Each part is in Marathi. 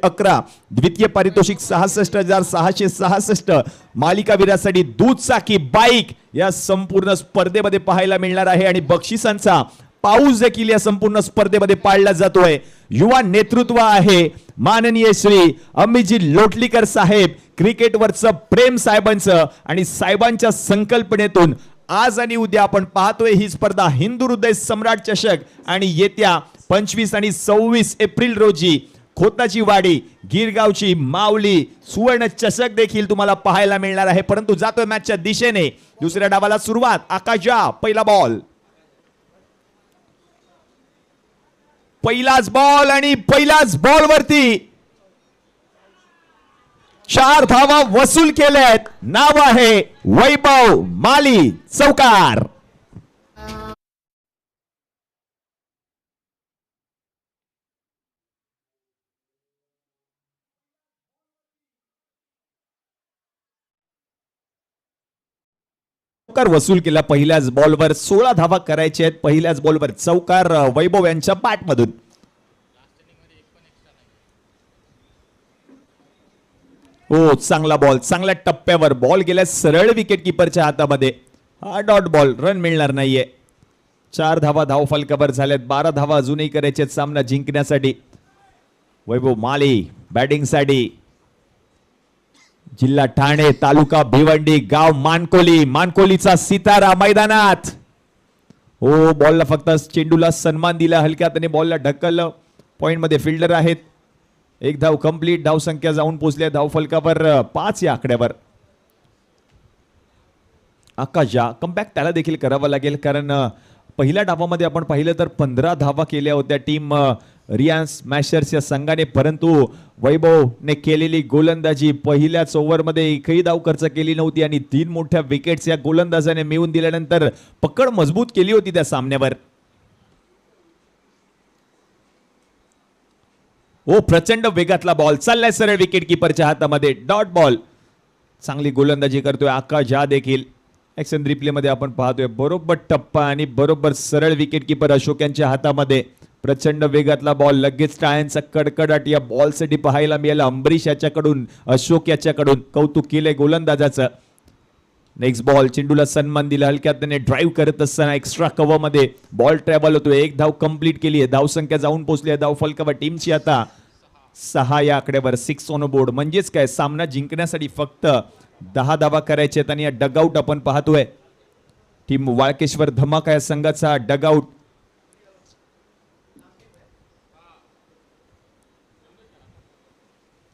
11, द्वितीय पारितोषिक 66,666, मालिकावीरासाठी दुचाकी बाईक या संपूर्ण स्पर्धेमध्ये पाहायला मिळणार आहे आणि बक्षिसांचा पाऊस देखील या संपूर्ण स्पर्धेमध्ये पाळला जातोय। युवा नेतृत्व आहे माननीय श्री अमितजी लोटलीकर साहेब, क्रिकेटवरचं प्रेम साहेबांचं आणि साहेबांच्या संकल्पनेतून आज आणि उद्या आपण पाहतोय ही स्पर्धा हिंदू हृदय सम्राट चषक आणि येत्या 25 आणि 26 एप्रिल रोजी खोताची वाडी गिरगावची माऊली सुवर्ण चषक देखील तुम्हाला पाहायला मिळणार आहे। परंतु जातोय मॅचच्या दिशेने, दुसऱ्या डावाला सुरुवात। आकाशा पहिला बॉल, पहिलाच बॉल आणि पहिल्याच बॉल वरती 4 धावा वसूल केल्यात। नाव आहे वैभव माली, चौकार। चौकार वसूल केला पहिल्याच बॉलवर। 16 धावा करायचे आहेत पहिल्याच बॉलवर। चौकार वैभव यांच्या बॅटमधून। हो, चांगला बॉल, चांगल्या टप्प्यावर बॉल गेला सरळ विकेट कीपरच्या हातामध्ये। हा डॉट बॉल, रन मिळणार नाहीये। 4 धावा धाव फलकावर झाल्यात। 12 धावा अजूनही करायचे सामना जिंकण्यासाठी। वैभव माली बॅटिंग साठी। जिल्हा ठाणे, तालुका भिवंडी, गाव मानकोली, मानकोलीचा सितारा मैदानात। हो, बॉलला फक्त चेंडूला सन्मान दिला, हलक्यात बॉलला ढकललं। पॉइंट मध्ये फिल्डर आहेत। एक धाव कंप्लीट, धाव संख्या जाऊन पोहोचल्या धाव फलकावर 5 या आकड्यावर। आकाशा कमबॅक त्याला देखील करावा लागेल, कारण पहिल्या डावामध्ये आपण पाहिलं तर 15 धावा केल्या होत्या टीम रियान्स मॅशर्स या संघाने। परंतु वैभवने केलेली गोलंदाजी, पहिल्याच ओव्हरमध्ये एकही धाव खर्च केली नव्हती आणि 3 मोठ्या विकेट्स या गोलंदाजाने मिळवून दिल्यानंतर पकड मजबूत केली होती त्या सामन्यावर। ओ, प्रचंड वेगातला बॉल चाललाय सरळ विकेट कीपरच्या हातामध्ये। डॉट बॉल, चांगली गोलंदाजी करतोय आकाशा देखील। ऍक्शन रिप्ले मध्ये आपण पाहतोय बरोबर टप्पा आणि बरोबर सरळ विकेट कीपर अशोक यांच्या हातामध्ये। प्रचंड वेगातला बॉल, लगेच टाळ्यांचा कडकडाट या बॉल साठी पाहायला मिळाला। अंबरीश याच्याकडून, अशोक याच्याकडून कौतुक केलंय गोलंदाजाचं। नेक्स्ट बॉल, चेंडूला सन्मान दिला, हलक्यात त्याने ड्राईव्ह करत असताना एक्स्ट्रा कव्हर मध्ये बॉल ट्रॅव्हल होतोय। एक धाव कंप्लीट केली आहे, धाव संख्या जाऊन पोहोचली आहे धाव फलकावर टीमची आता 6 या आकड्यावर। 6 ऑन बोर्ड, म्हणजेच काय सामना जिंकण्यासाठी फक्त 10 धावा करायचे आहेत। आणि या डगआउट आपण पाहतोय टीम वाळकेश्वर धमाका या संघाचा डगआउट।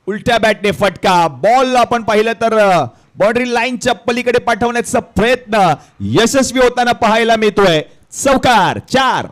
उलट्या बॅटने फटका, बॉल आपण पाहिलं तर बाउंड्री लाईनच्या पलीकडे पाठवण्याचा प्रयत्न यशस्वी होताना पाहायला मिळतोय। चौकार, 4।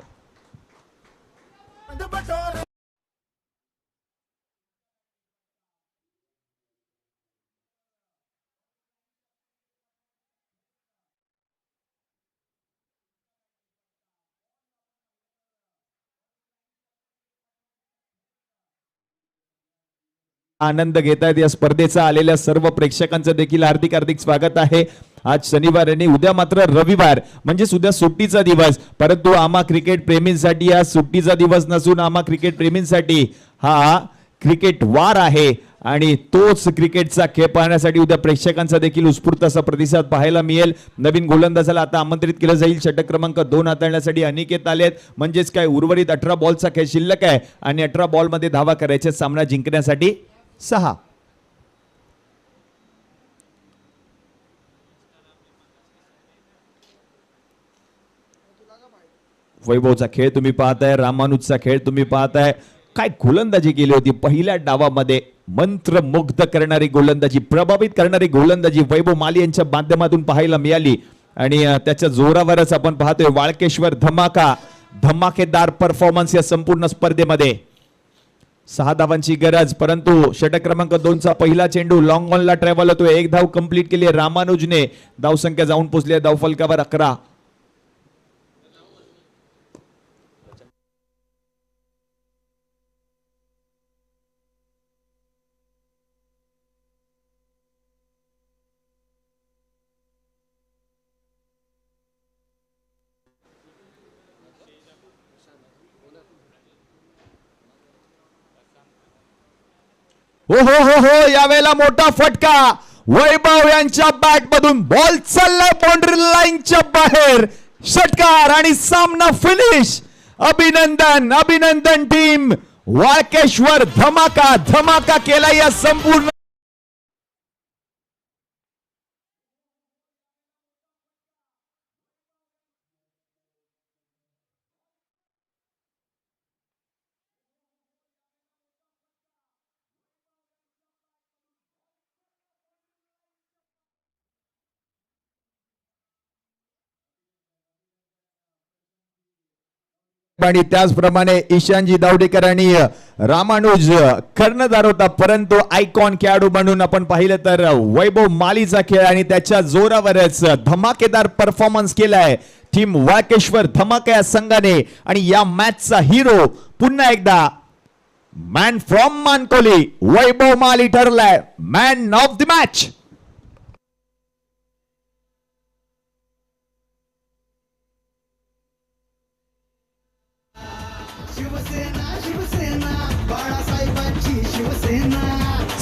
आनंद घेतायत या स्पर्धेचा आलेल्या सर्व प्रेक्षकांचं देखील हार्दिक हार्दिक स्वागत आहे। आज शनिवार आणि उद्या मात्र रविवार, म्हणजे उद्या सुट्टीचा दिवस। परंतु आम्हा क्रिकेट प्रेमींसाठी हा सुट्टीचा दिवस नसून आम्हा क्रिकेट प्रेमींसाठी हा क्रिकेट वार आहे आणि तोच क्रिकेटचा खेळ पाहण्यासाठी उद्या प्रेक्षकांचा देखील उत्स्फूर्त असा प्रतिसाद पाहायला मिळेल। नवीन गोलंदाजाला आता आमंत्रित केलं जाईल। षटक क्रमांक 2 हाताळण्यासाठी अनिकेत आलेत, म्हणजेच काय उर्वरित 18 बॉलचा खेळ शिल्लक आहे आणि 18 बॉल मध्ये धावा करायच्या सामना जिंकण्यासाठी 6। वैभवचा खेळ तुम्ही पाहताय, रामानुजचा खेळ तुम्ही पाहताय। काय गोलंदाजी केली होती पहिल्या डावामध्ये, मंत्रमुग्ध करणारी गोलंदाजी, प्रभावित करणारी गोलंदाजी वैभव माली यांच्या माध्यमातून पाहायला मिळाली। आणि त्याच्या जोरावरच आपण पाहतोय वाळकेश्वर धमाका, धमाकेदार परफॉर्मन्स या संपूर्ण स्पर्धेमध्ये। 6 धावांची गरज, परंतु षटक क्रमांक 2 चा पहिला चेंडू लॉंग ऑन ला ट्रॅव्हल होतोय। एक धाव कंप्लीट केली रामानुजने, धाव संख्या जाऊन पोहोचली धाव फलकावर 11। हो हो हो हो, यावेळेला मोठा फटका वैभव यांच्या बॅट मधून, बॉल चाललाय बाउंड्री लाईनच्या बाहेर, षटकार आणि सामना फिनिश. अभिनंदन अभिनंदन टीम वाळकेश्वर, धमाका धमाका केला या संपूर्ण आणि त्याचप्रमाणे ईशानजी दावडेकर आणि रामानुज कर्णधार होता, परंतु आयकॉन खेळाडू म्हणून आपण पाहिलं तर वैभव मालीचा खेळ आणि त्याच्या जोरावरच धमाकेदार परफॉर्मन्स केलाय टीम वाळकेश्वर धमाका या संघाने. आणि या मॅचचा हिरो पुन्हा एकदा मॅन फ्रॉम मानकोली वैभव माली ठरलाय मॅन ऑफ द मॅच.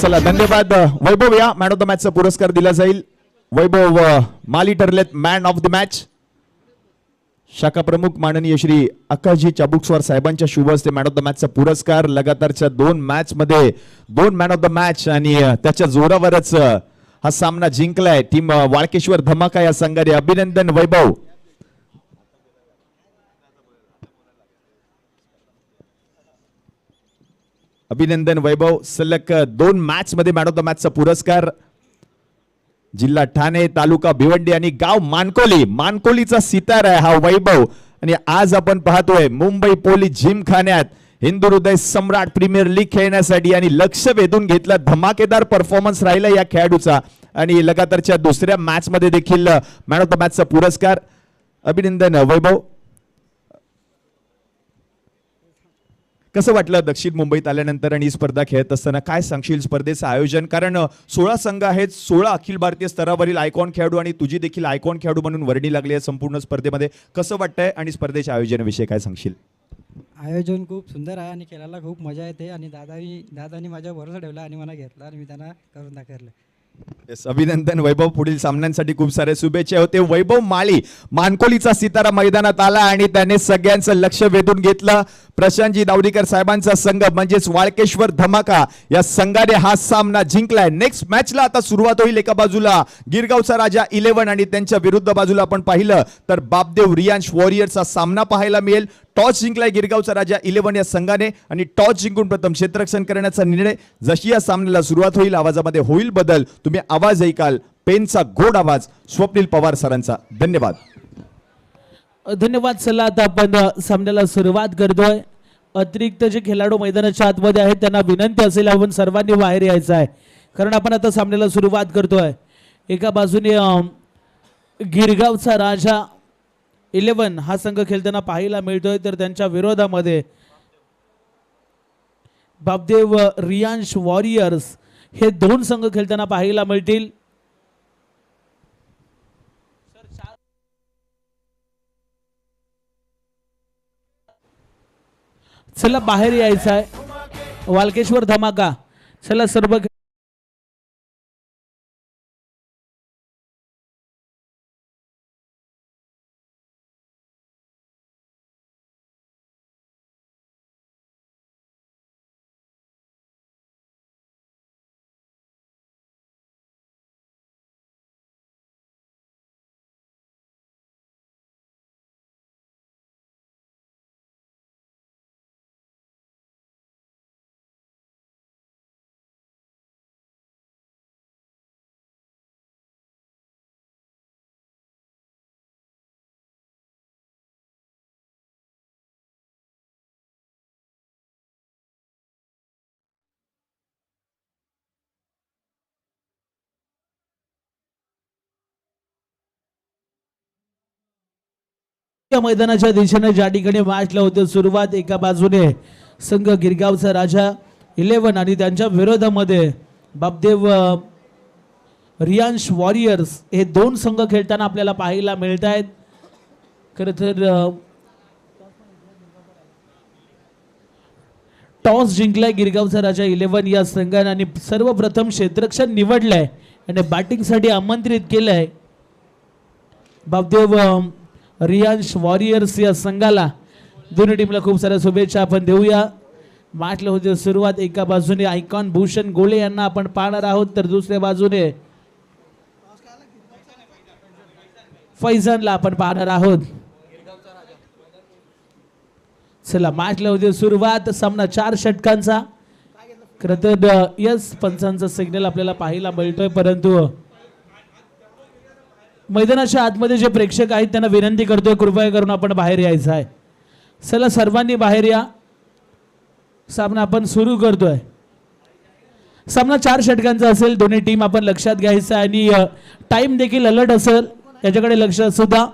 चला धन्यवाद वैभव. या मॅन ऑफ द मॅचचा पुरस्कार दिला जाईल. वैभव माली ठरलेत मॅन ऑफ द मॅच. शाखा प्रमुख माननीय श्री आकाशजी चाबुकस्वार साहेबांच्या शुभ हस्ते मॅन ऑफ द मॅचचा पुरस्कार. लगातारच्या 2 मॅच मध्ये 2 मॅन ऑफ द मॅच आणि त्याच्या जोरावरच हा सामना जिंकलाय टीम वाळकेश्वर धमाका या संघाने. अभिनंदन वैभव. अभिनंदन वैभव. सलग 2 मॅच मध्ये मॅन ऑफ द मॅचचा पुरस्कार. जिल्हा ठाणे, तालुका भिवंडी आणि गाव मानकोली, मानकोलीचा सितार आहे हा वैभव. आणि आज आपण पाहतोय मुंबई पोलीस जिमखान्यात हिंदू हृदय सम्राट प्रीमियर लीग खेळण्यासाठी आणि लक्ष वेधून घेतलं. धमाकेदार परफॉर्मन्स राहिला या खेळाडूचा आणि लगातारच्या दुसऱ्या मॅच मध्ये देखील मॅन ऑफ द मॅचचा पुरस्कार. अभिनंदन वैभव. कसं वाटलं दक्षिण मुंबईत आल्यानंतर आणि ही स्पर्धा खेळत असताना? काय सांगशील स्पर्धेचं आयोजन? कारण 16 संघ आहेत, 16 अखिल भारतीय स्तरावरील आयकॉन खेळाडू आणि तुझी देखील आयकॉन खेळाडू म्हणून वर्णी लागली आहे संपूर्ण स्पर्धेमध्ये. कसं वाटतंय आणि स्पर्धेच्या आयोजनाविषयी काय सांगशील? आयोजन खूप सुंदर आहे आणि खेळायला खूप मजा येते. आणि दादानी माझ्यावर भरोसा ठेवला आणि मला घेतला आणि मी त्यांना करून दाखवलं. अभिनंदन वैभव. पुढील सामन्यांसाठी खूप सारे शुभेच्छा होते. वैभव माळी मानकोलीचा सितारा मैदानात आला आणि त्याने सगळ्यांचं लक्ष वेधून घेतलं. प्रशांतजी दावडीकर साहेबांचा संघ म्हणजेच वाळकेश्वर धमाका या संघाने हा सामना जिंकलाय. नेक्स्ट मॅचला आता सुरुवात होईल. एका बाजूला गिरगावचा राजा 11 आणि त्यांच्या विरुद्ध बाजूला आपण पाहिलं तर बापदेव रियांश वॉरियर्सचा सामना पाहायला मिळेल. टॉस जिंकलाय गिरगावचा राजा 11 या संघाने आणि टॉस जिंकून प्रथम क्षेत्ररक्षण करण्याचा निर्णय. जशी या सामन्याला सुरुवात होईल आवाजामध्ये होईल बदल. तुम्ही आवाज ऐकाल पेनचा गोड आवाज स्वप्नील पवार सरांचा. धन्यवाद. धन्यवाद. चला आता आपण सामन्याला सुरुवात करतोय. अतिरिक्त जे खेळाडू मैदानाच्या आतमध्ये आहेत त्यांना विनंती असेल आपण सर्वांनी बाहेर यायचं आहे, कारण आपण आता सामन्याला सुरुवात करतोय. एका बाजूने गिरगावचा राजा 11 हा संघ खेळताना पाहायला मिळतोय, तर त्यांच्या विरोधामध्ये बापदेव रियांश वॉरियर्स हे 2 संघ खेळताना पाहायला मिळतील. चला बाहेर यायचं आहे. वाळकेश्वर धमाका. चला सर्व मैदानाच्या दिशेने ज्या ठिकाणी मॅचला होते सुरुवात, एका बाजूने संघ गिरगावचा राजा 11 आणि त्यांच्या विरोधामध्ये बापदेव रियांश वॉरियर्स हे 2 संघ खेळताना आपल्याला पाहायला मिळत आहेत. खरं तर टॉस जिंकलाय गिरगावचा राजा 11 या संघाने आणि सर्वप्रथम क्षेत्ररक्षण निवडलंय आणि बॅटिंगसाठी आमंत्रित केलंय बापदेव रियांश वॉरियर्स या संघाला. दोन्ही टीमला खूप साऱ्या शुभेच्छा आपण देऊया. मॅचला होते सुरुवात. एका बाजूने आयकॉन भूषण गोळे यांना आपण पाहणार आहोत तर दुसऱ्या बाजूने फैजानला आपण पाहणार आहोत. चला मॅचला होते सुरुवात. सामना 4 षटकांचा. खरं तर यस पंचांचा सिग्नल आपल्याला पाहायला मिळतोय परंतु मैदानाच्या आतमध्ये जे प्रेक्षक आहेत त्यांना विनंती करतोय कृपया करून आपण बाहेर यायचं आहे. चला सर्वांनी बाहेर या. सामना आपण सुरू करतोय. सामना 4 षटकांचा असेल. दोन्ही टीम आपण लक्षात घ्यायचं आणि टाइम देखील अलर्ट असेल याच्याकडे लक्ष सुद्धा.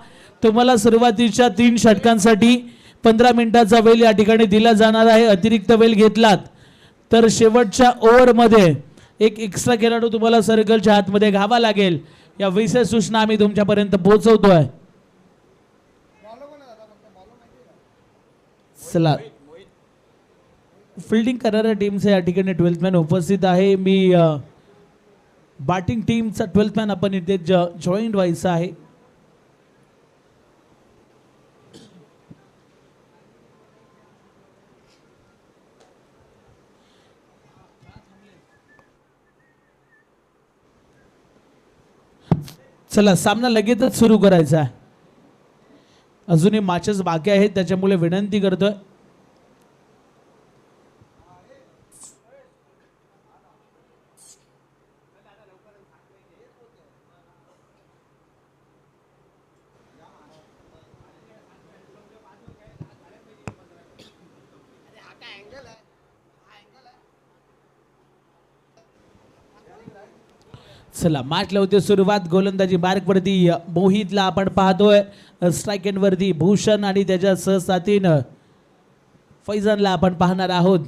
तुम्हाला सुरुवातीच्या 3 षटकांसाठी 15 मिनिटाचा वेळ या ठिकाणी दिला जाणार आहे. अतिरिक्त वेळ घेतलात तर शेवटच्या ओव्हरमध्ये एक एक्स्ट्रा खेळाडू तुम्हाला सर्कलच्या आतमध्ये घावा लागेल. या विशेष सूचना आम्ही तुमच्यापर्यंत पोहोचवतोय. चला फिल्डिंग करणाऱ्या टीमचे या ठिकाणी 12th मॅन उपस्थित आहे. मी बॅटिंग टीमचा 12th मॅन आपण इथे जॉईंट व्हायचं आहे. चला सामना लगेचच सुरू करायचा आहे. अजूनही मॅचेस बाकी आहेत त्याच्यामुळे विनंती करतोय चला मॅचला होते सुरुवात. गोलंदाजी मार्कवरती मोहितला आपण पाहतोय. स्ट्राईक एंड वरती भूषण आणि त्याच्या सहसाथीनं फैजानला आपण पाहणार आहोत.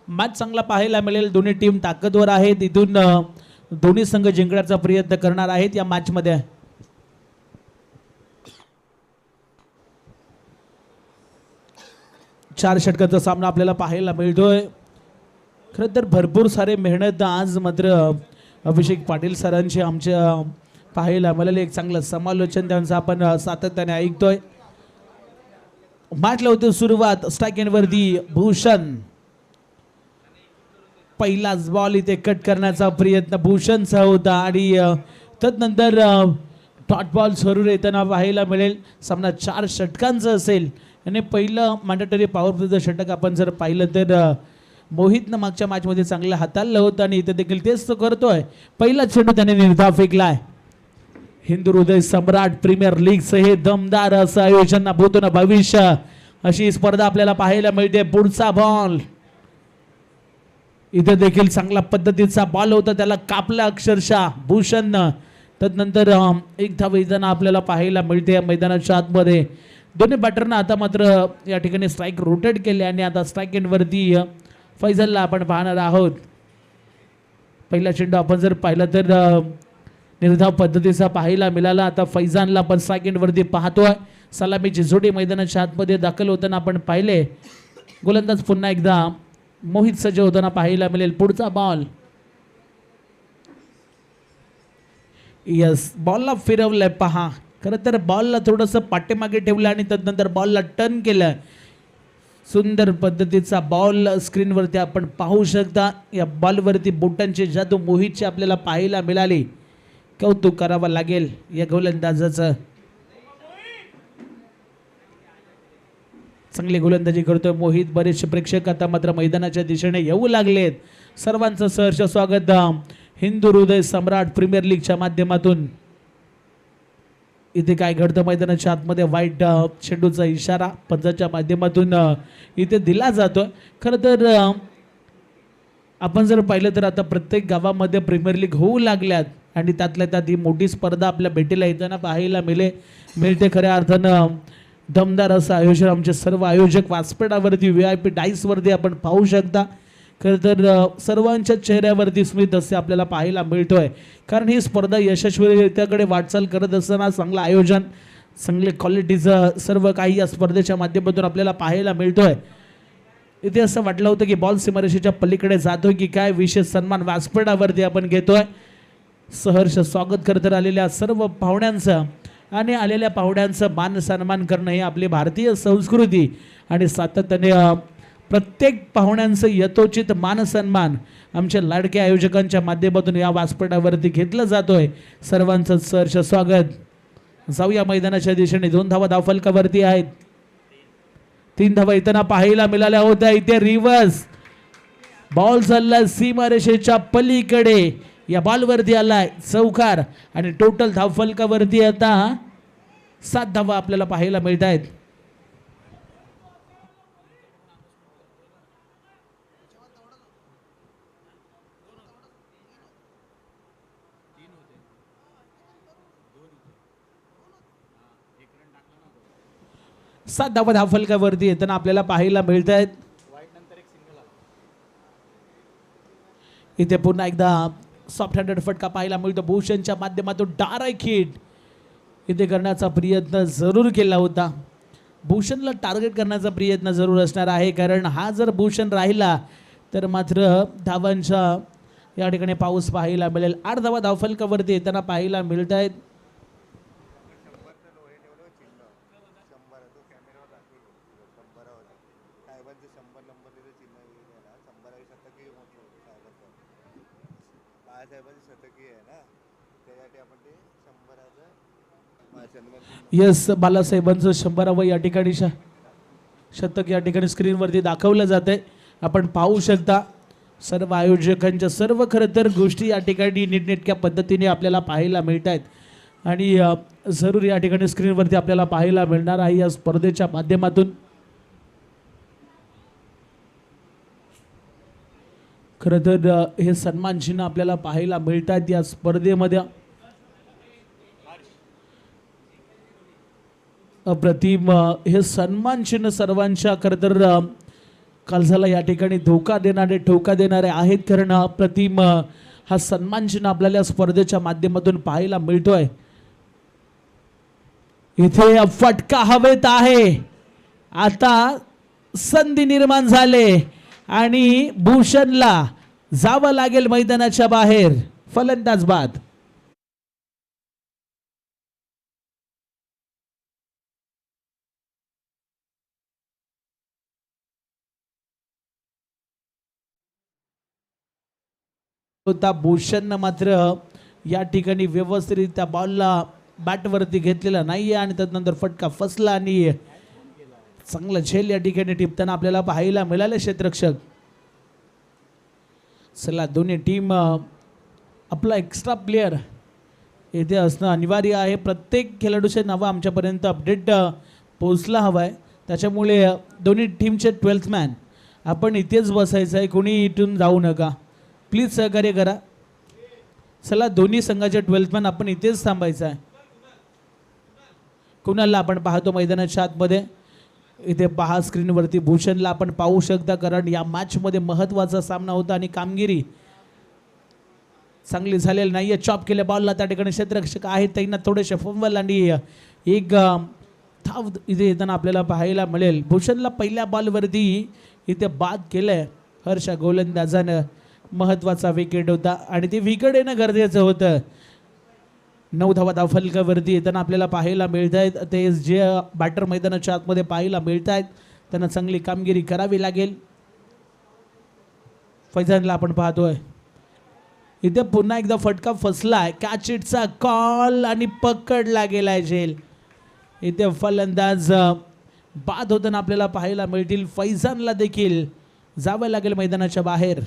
मॅच चांगला पाहायला मिळेल. दोन्ही टीम ताकदवर आहेत. इथून दोन्ही संघ जिंकण्याचा प्रयत्न करणार आहेत या मॅच मध्ये. चार षटकाचा सामना आपल्याला पाहायला मिळतोय. खरं तर भरपूर सारे मेहनत आज मात्र अभिषेक पाटील सरांचे आमच्या पाहायला मिळाले. एक चांगलं समालोचन त्यांचं आपण सातत्याने ऐकतोय. मॅचला होती सुरुवात. स्ट्राईक एंड वरती भूषण. पहिलाच बॉल इथे कट करण्याचा प्रयत्न भूषणचा होता आणि तदनंतर डॉट बॉल सुरू येताना पाहायला मिळेल. सामना 4 षटकांचा असेल आणि पहिलं मॅन्डेटरी पॉवर प्लेचं षटक आपण जर पाहिलं तर मोहितनं मागच्या मॅचमध्ये चांगलं हाताळलं होतं आणि इथे देखील तेच तो करतोय. पहिला चेंडू त्याने निर्धाव फेकलाय. हिंदू हृदय सम्राट प्रीमियर लीगचं हे दमदार असं आयोजन भूतून भविष्य अशी स्पर्धा आपल्याला पाहायला मिळते. पुढचा बॉल इथे देखील चांगल्या पद्धतीचा बॉल होता. त्याला कापला अक्षरशः भूषणनं. तदनंतर एक धाव येताना आपल्याला पाहायला मिळते मैदानाच्या आतमध्ये. दोन्ही बॅटरना आता मात्र या ठिकाणी स्ट्राईक रोटेट केले आणि आता स्ट्राईक एंड वरती फैजलला आपण पाहणार आहोत. पहिला चेंडू आपण जर पाहिला तर निर्धाव पद्धतीचा पाहायला मिळाला. आता फैजानला आपण स्ट्राईक एंड वरती पाहतोय. सलामीची जोडी मैदानाच्या आतमध्ये दाखल होताना आपण पाहिले. गोलंदाज पुन्हा एकदा मोहित सज्ज होताना पाहायला मिळेल. पुढचा बॉल यस बॉलला फिरवलंय पहा. खरं तर बॉलला थोडंसं पाठीमागे ठेवलं आणि तदनंतर बॉलला टर्न केलं. सुंदर पद्धतीचा बॉल स्क्रीनवरती आपण पाहू शकता. या बॉलवरती बोटांची जादू मोहितची आपल्याला पाहायला मिळाली. कौतुक करावं लागेल या गोलंदाजाचं. चांगली गोलंदाजी करतोय मोहित. बरेचसे प्रेक्षक आता मात्र मैदानाच्या दिशेने येऊ लागलेत. सर्वांचं सहर्ष स्वागत हिंदू हृदय सम्राट प्रीमियर लीगच्या माध्यमातून. इथे काय घडतं मैदानाच्या आतमध्ये वाईट चेंडूचा इशारा पंचाच्या माध्यमातून इथे दिला जातोय. खरं तर आपण जर पाहिलं तर आता प्रत्येक गावामध्ये प्रीमियर लीग होऊ लागल्यात आणि त्यातल्या त्यात ही मोठी स्पर्धा आपल्या भेटीला येताना पाहायला मिळते. खऱ्या अर्थानं दमदार असं आयोजन आमचे सर्व आयोजक व्यासपीठावरती VIP डाईसवरती आपण पाहू शकता. खरं तर सर्वांच्या चेहऱ्यावरती स्मित असे आपल्याला पाहायला मिळतोय. कारण ही स्पर्धा यशस्वीरित्याकडे वाटचाल करत असताना चांगलं आयोजन चांगले क्वालिटीचं सर्व काही या स्पर्धेच्या माध्यमातून आपल्याला पाहायला मिळतोय. इथे असं वाटलं होतं की बॉल सीमारेषेच्या पलीकडे जातोय की काय, विशेष सन्मान व्यासपीठावरती आपण घेतोय. सहर्ष स्वागत करत आलेल्या सर्व पाहुण्यांचं आणि आलेल्या पाहुण्यांचं मान सन्मान करणं ही आपली भारतीय संस्कृती आणि सातत्याने प्रत्येक पाहुण्यांचं यथोचित मान सन्मान आमच्या लाडक्या आयोजकांच्या माध्यमातून या व्यासपीठावरती घेतलं जातोय. सर्वांचं सहर्ष स्वागत. जाऊया मैदानाच्या दिशेने. 2 धावा धावफलकावरती आहेत. 3 धावा येताना पाहायला मिळाल्या होत्या. इथे रिव्हर्स बॉल चालला सीमारेषेच्या पलीकडे, या बॉलवरती आलाय चौकार आणि टोटल धावफलकावरती आता 7 धावा आपल्याला पाहायला मिळत आहेत. सात धावा धावफलकावरती येताना आपल्याला पाहायला मिळत आहेत. इथे पुन्हा एकदा सॉफ्ट हँडेड फटका पाहायला मिळतो. भूषणच्या माध्यमातून डायरेक्ट हिट इथे करण्याचा प्रयत्न जरूर केला होता. भूषणला टार्गेट करण्याचा प्रयत्न जरूर असणार आहे, कारण हा जर भूषण राहिला तर मात्र धावांचा या ठिकाणी पाऊस पाहायला मिळेल. 8 धावा धावफलकावरती येताना पाहायला मिळत आहेत. यस, बालासाहेबांचं 100वे या ठिकाणी शतक या ठिकाणी स्क्रीनवरती दाखवलं जात आहे. आपण पाहू शकता सर्व आयोजकांच्या सर्व खरं तर गोष्टी या ठिकाणी नीटनेटक्या पद्धतीने आपल्याला पाहायला मिळत आहेत आणि जरूर या ठिकाणी स्क्रीनवरती आपल्याला पाहायला मिळणार आहे या स्पर्धेच्या माध्यमातून. खरं तर हे सन्मान चिन्ह आपल्याला पाहायला मिळत आहेत या स्पर्धेमध्ये. अप्रतिम हे सन्मान चिन्ह सर्वांच्या खरं तर कालझाला या ठिकाणी धोका देणारे ठोका देणारे आहेत, कारण अप्रतिम हा सन्मान चिन्ह आपल्याला स्पर्धेच्या माध्यमातून पाहायला मिळतोय. इथे फटका हवेत आहे. आता संधी निर्माण झाले आणि भूषणला जावं लागेल मैदानाच्या बाहेर. फलंदाज बाद. होता भूषण मात्र या ठिकाणी व्यवस्थितरित्या बॉलला बॅटवरती घेतलेला नाहीये आणि त्यानंतर फटका फसला आणि चांगला झेल या ठिकाणी टिपताना आपल्याला पाहायला मिळाले क्षेत्ररक्षक. चला, दोन्ही टीम आपला एक्स्ट्रा प्लेयर येथे असणं अनिवार्य आहे. प्रत्येक खेळाडूचे नावं आमच्यापर्यंत अपडेट पोहोचला हवं आहे, त्याच्यामुळे दोन्ही टीमचे 12th मॅन आपण इथेच बसायचं आहे. कोणी इथून जाऊ नका, प्लीज सहकार्य करा. चला, दोन्ही संघाचे 12th मॅन आपण इथेच थांबायचं आहे. कुणाला आपण पाहतो मैदानाच्या आतमध्ये. इथे पहा स्क्रीनवरती भूषणला आपण पाहू शकता, कारण या मॅचमध्ये महत्त्वाचा सामना होता आणि कामगिरी चांगली झालेली नाही आहे. चॉप केल्या बॉलला त्या ठिकाणी क्षेत्ररक्षक आहेत, त्यांना थोडेसे फंबल आणि एक धाव इथे येताना आपल्याला पाहायला मिळेल. भूषणला पहिल्या बॉलवरती इथे बाद केलंय हर्षा गोलंदाजानं. महत्त्वाचा विकेट होता आणि ते विकेट येणं गरजेचं होतं. 9 धावा धावफलकावरती येताना आपल्याला पाहायला मिळत आहेत. ते जे बॅटर मैदानाच्या आतमध्ये पाहायला मिळत आहेत त्यांना चांगली कामगिरी करावी लागेल. फैजानला आपण पाहतोय. इथे पुन्हा एकदा फटका फसलाय. कॅच इटचा कॉल आणि पकडला गेलाय झेल. इथे फलंदाज बाद होताना आपल्याला पाहायला मिळतील. फैजानला देखील जावं लागेल मैदानाच्या बाहेर.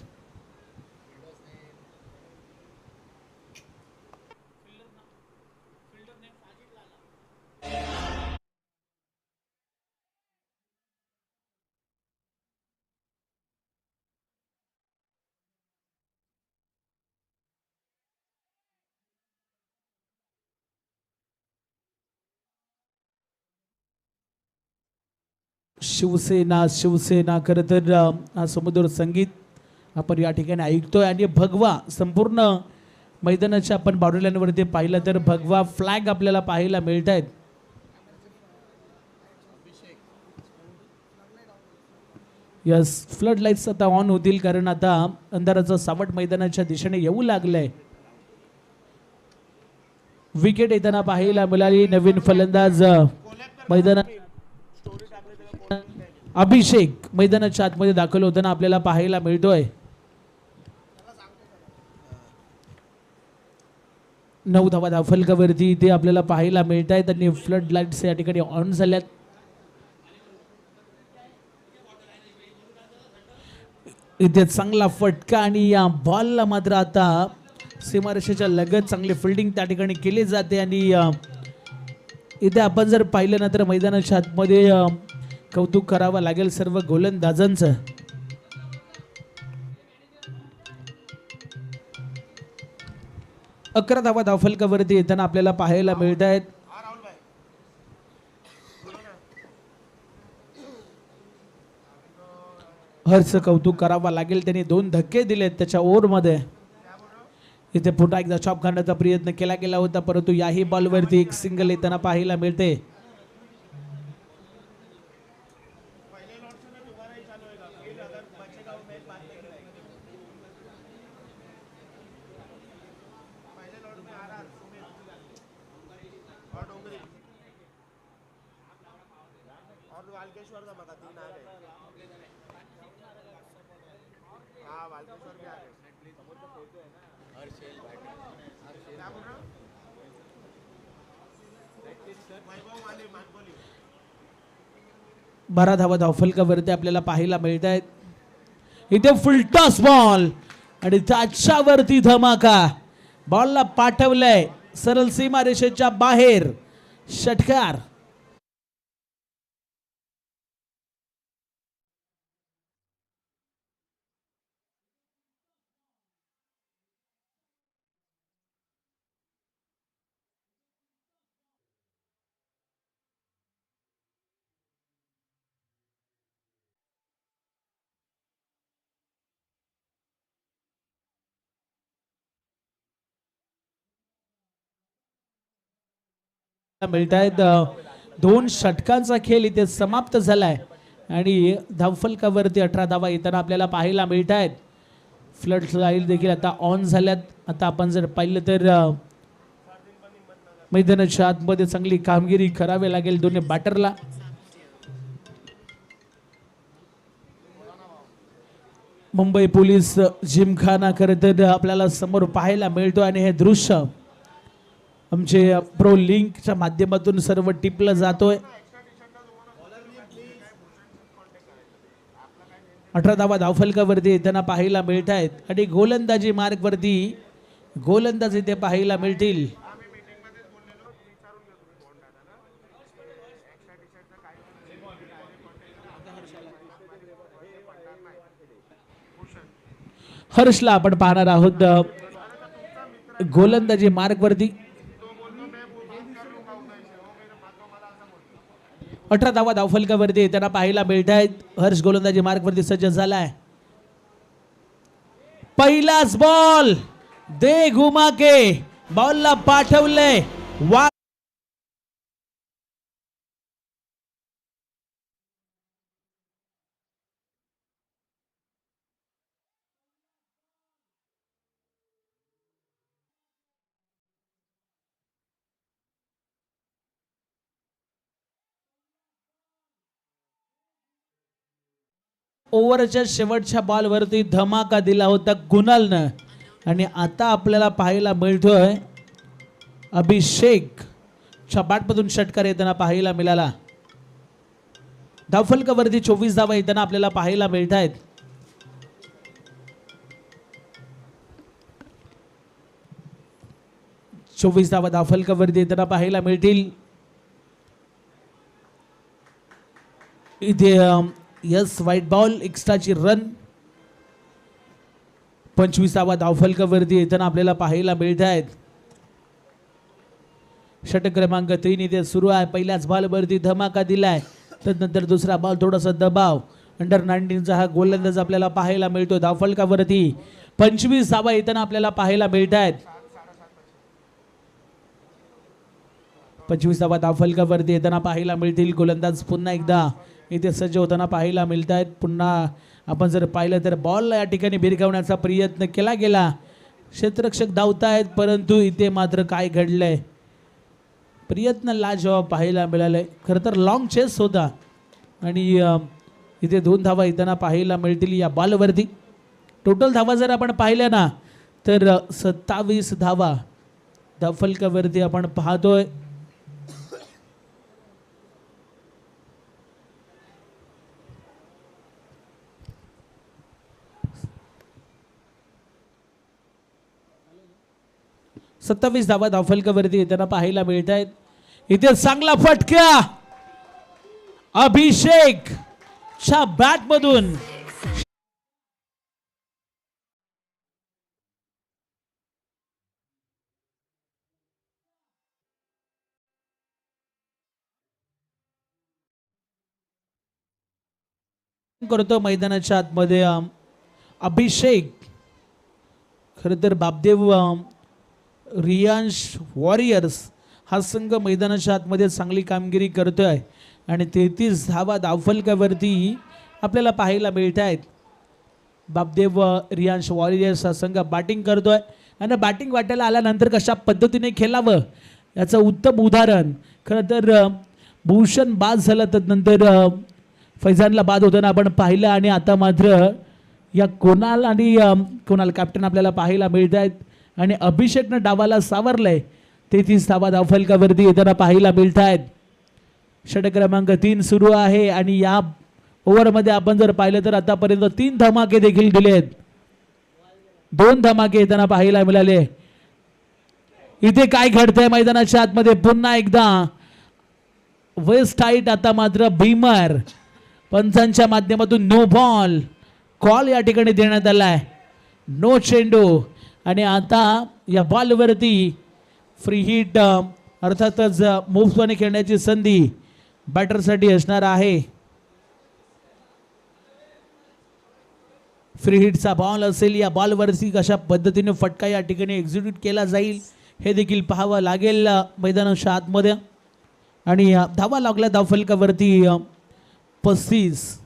शिवसेना शिवसेना खरं तर हा सुमधुर संगीत आपण या ठिकाणी ऐकतोय आणि भगवा संपूर्ण मैदानाच्या आपण बाउंड्रीलाईनवरती पाहिलं तर भगवा फ्लॅग आपल्याला पाहायला मिळत आहेत. यस, फ्लड लाईट्स आता ऑन होतील कारण आता अंधाराचं सावट मैदानाच्या दिशेने येऊ लागलंय. विकेट येताना पाहायला मिळाली. नवीन फलंदाज मैदानात अभिषेक मैदानाच्या आतमध्ये दाखल होताना आपल्याला पाहायला मिळतोय. 9 धावा धावफलकावरती ते आपल्याला पाहायला मिळत आहेत आणि फ्लड लाईट्स या ठिकाणी ऑन झाल्यात. इथे चांगला फटका आणि या बॉलला मात्र आता सीमारेषेच्या लगत चांगली फिल्डिंग त्या ठिकाणी केली जाते आणि इथे आपण जर पाहिलं ना तर मैदानाच्या आतमध्ये कौतुक करावं लागेल सर्व गोलंदाजांचं. अकरा धावा धावफलकावरती येताना आपल्याला पाहायला मिळत आहेत. हर्ष कौतुक करावा लागेल, त्यांनी 2 धक्के दिलेत त्याच्या ओव्हरमध्ये. इथे पुन्हा एकदा चॉप करण्याचा प्रयत्न केला गेला होता परंतु याही बॉलवरती एक सिंगल येताना पाहायला मिळते. बारा धावा धावफलकावरती आपल्याला पाहायला मिळत आहेत. इथे फुल टॉस बॉल आणि त्याच्यावरती धमाका. बॉलला पाठवलंय सरळ सीमारेषेच्या बाहेर. षटकार. मिळत आहेत. 2 षटकांचा खेळ इथे समाप्त झालाय आणि धावफलकावरती 18 धावा येताना आपल्याला पाहायला मिळत आहेत. फ्लड लाईट देखील आता ऑन झाल्यात. आता आपण जर पाहिलं तर मैदानाच्या आतमध्ये चांगली कामगिरी करावी लागेल दोन्ही बॅटरला. मुंबई पोलीस जिमखाना खरं तर आपल्याला समोर पाहायला मिळतो आणि हे दृश्य आमचे प्रो लिंकच्या माध्यमातून सर्व टिपलं जातोय. 18 धावा धावफलकावरती येताना पाहायला मिळत आहेत आणि गोलंदाजी मार्गवरती गोलंदाज इथे पाहायला मिळतील. हर्षला आपण पाहणार आहोत गोलंदाजी मार्गवरती. 18 धावा धावफलकावरती येताना पाहायला मिळत आहेत. हर्ष गोलंदाजी मार्गवरती सज्ज झालाय. पहिलाच बॉल दे घुमा के बॉलला पाठवलंय. ओव्हरच्या शेवटच्या बॉलवरती धमाका दिला होता कुणालनं आणि आता आपल्याला पाहायला मिळतोय अभिषेक च्या बॅटमधून षटकार येताना पाहायला मिळाला. धावफलकावरती 24 धावा येताना आपल्याला पाहायला मिळत आहेत. चोवीस धावा धावफलकावरती येताना पाहायला मिळतील. इथे यस व्हाईट बॉल एक्स्ट्राची रन. 25 धावफलकावरती येताना आपल्याला पाहायला मिळत आहेत. षटक क्रमांक 3 इथे सुरू आहे. पहिल्याच बॉलवरती धमाका दिलाय. त्यानंतर दुसरा बॉल थोडासा दबाव. अंडर 19चा हा गोलंदाज आपल्याला पाहायला मिळतो. धावफलकावरती 25 धावा येताना आपल्याला पाहायला मिळत आहेत. 25 धावा धावफलकावरती येताना पाहायला मिळतील. गोलंदाज पुन्हा एकदा इथे सज्ज होताना पाहायला मिळत आहेत. पुन्हा आपण जर पाहिलं तर बॉल या ठिकाणी भिरकावण्याचा प्रयत्न केला गेला. क्षेत्ररक्षक धावतायत परंतु इथे मात्र काय घडलंय, प्रयत्न लाजवाब पाहायला मिळालंय. खरं तर लॉंग चेस होता आणि इथे 2 धावा येताना पाहायला मिळतील या बॉलवरती. टोटल धावा जर आपण पाहिल्या ना तर 27 धावा धावफलकावरती आपण पाहतोय. सत्तावीस धावा धावफलकावरती येताना पाहायला मिळत आहेत. इथे चांगला फटका अभिषेक च्या बॅट मधून करतो मैदानाच्या आतमध्ये अभिषेक. खरं तर बापदेव रियांश वॉरियर्स हा संघ मैदानाच्या आतमध्ये चांगली कामगिरी करतोय आणि 33 धावा धावफलकावरती आपल्याला पाहायला मिळत आहेत. बापदेव रियांश वॉरियर्स हा संघ बॅटिंग करतोय आणि बॅटिंग वाटायला आल्यानंतर कशा पद्धतीने खेळावं याचं उत्तम उदाहरण खरं तर भूषण बाद झाला तर नंतर फैजानला बाद होताना आपण पाहिलं आणि आता मात्र या कोणाल आणि कोणाल कॅप्टन आपल्याला पाहायला मिळत आहेत आणि अभिषेकनं डावाला सावरलंय. 33 धावा धावफलकावरती येताना पाहायला मिळत आहेत. षटक क्रमांक 3 सुरू आहे आणि या ओव्हरमध्ये आपण जर पाहिलं तर आतापर्यंत 3 धमाके देखील दिले आहेत. 2 धमाके येताना पाहायला मिळाले. इथे काय घडतंय मैदानाच्या आतमध्ये पुन्हा एकदा वेस्ट हाईट. आता मात्र भीमर पंचांच्या माध्यमातून नो बॉल कॉल या ठिकाणी देण्यात आलाय. नो चेंडू आणि आता या बॉलवरती फ्री हिट अर्थातच मूव्हने खेळण्याची संधी बॅटरसाठी असणार आहे. फ्री हिटचा बॉल असेल. या बॉलवरती कशा पद्धतीने फटका या ठिकाणी एक्झिक्यूट केला जाईल हे देखील पाहावं लागेल मैदानाच्या आतमध्ये. आणि धावा लागल्या धावफलकावरती 35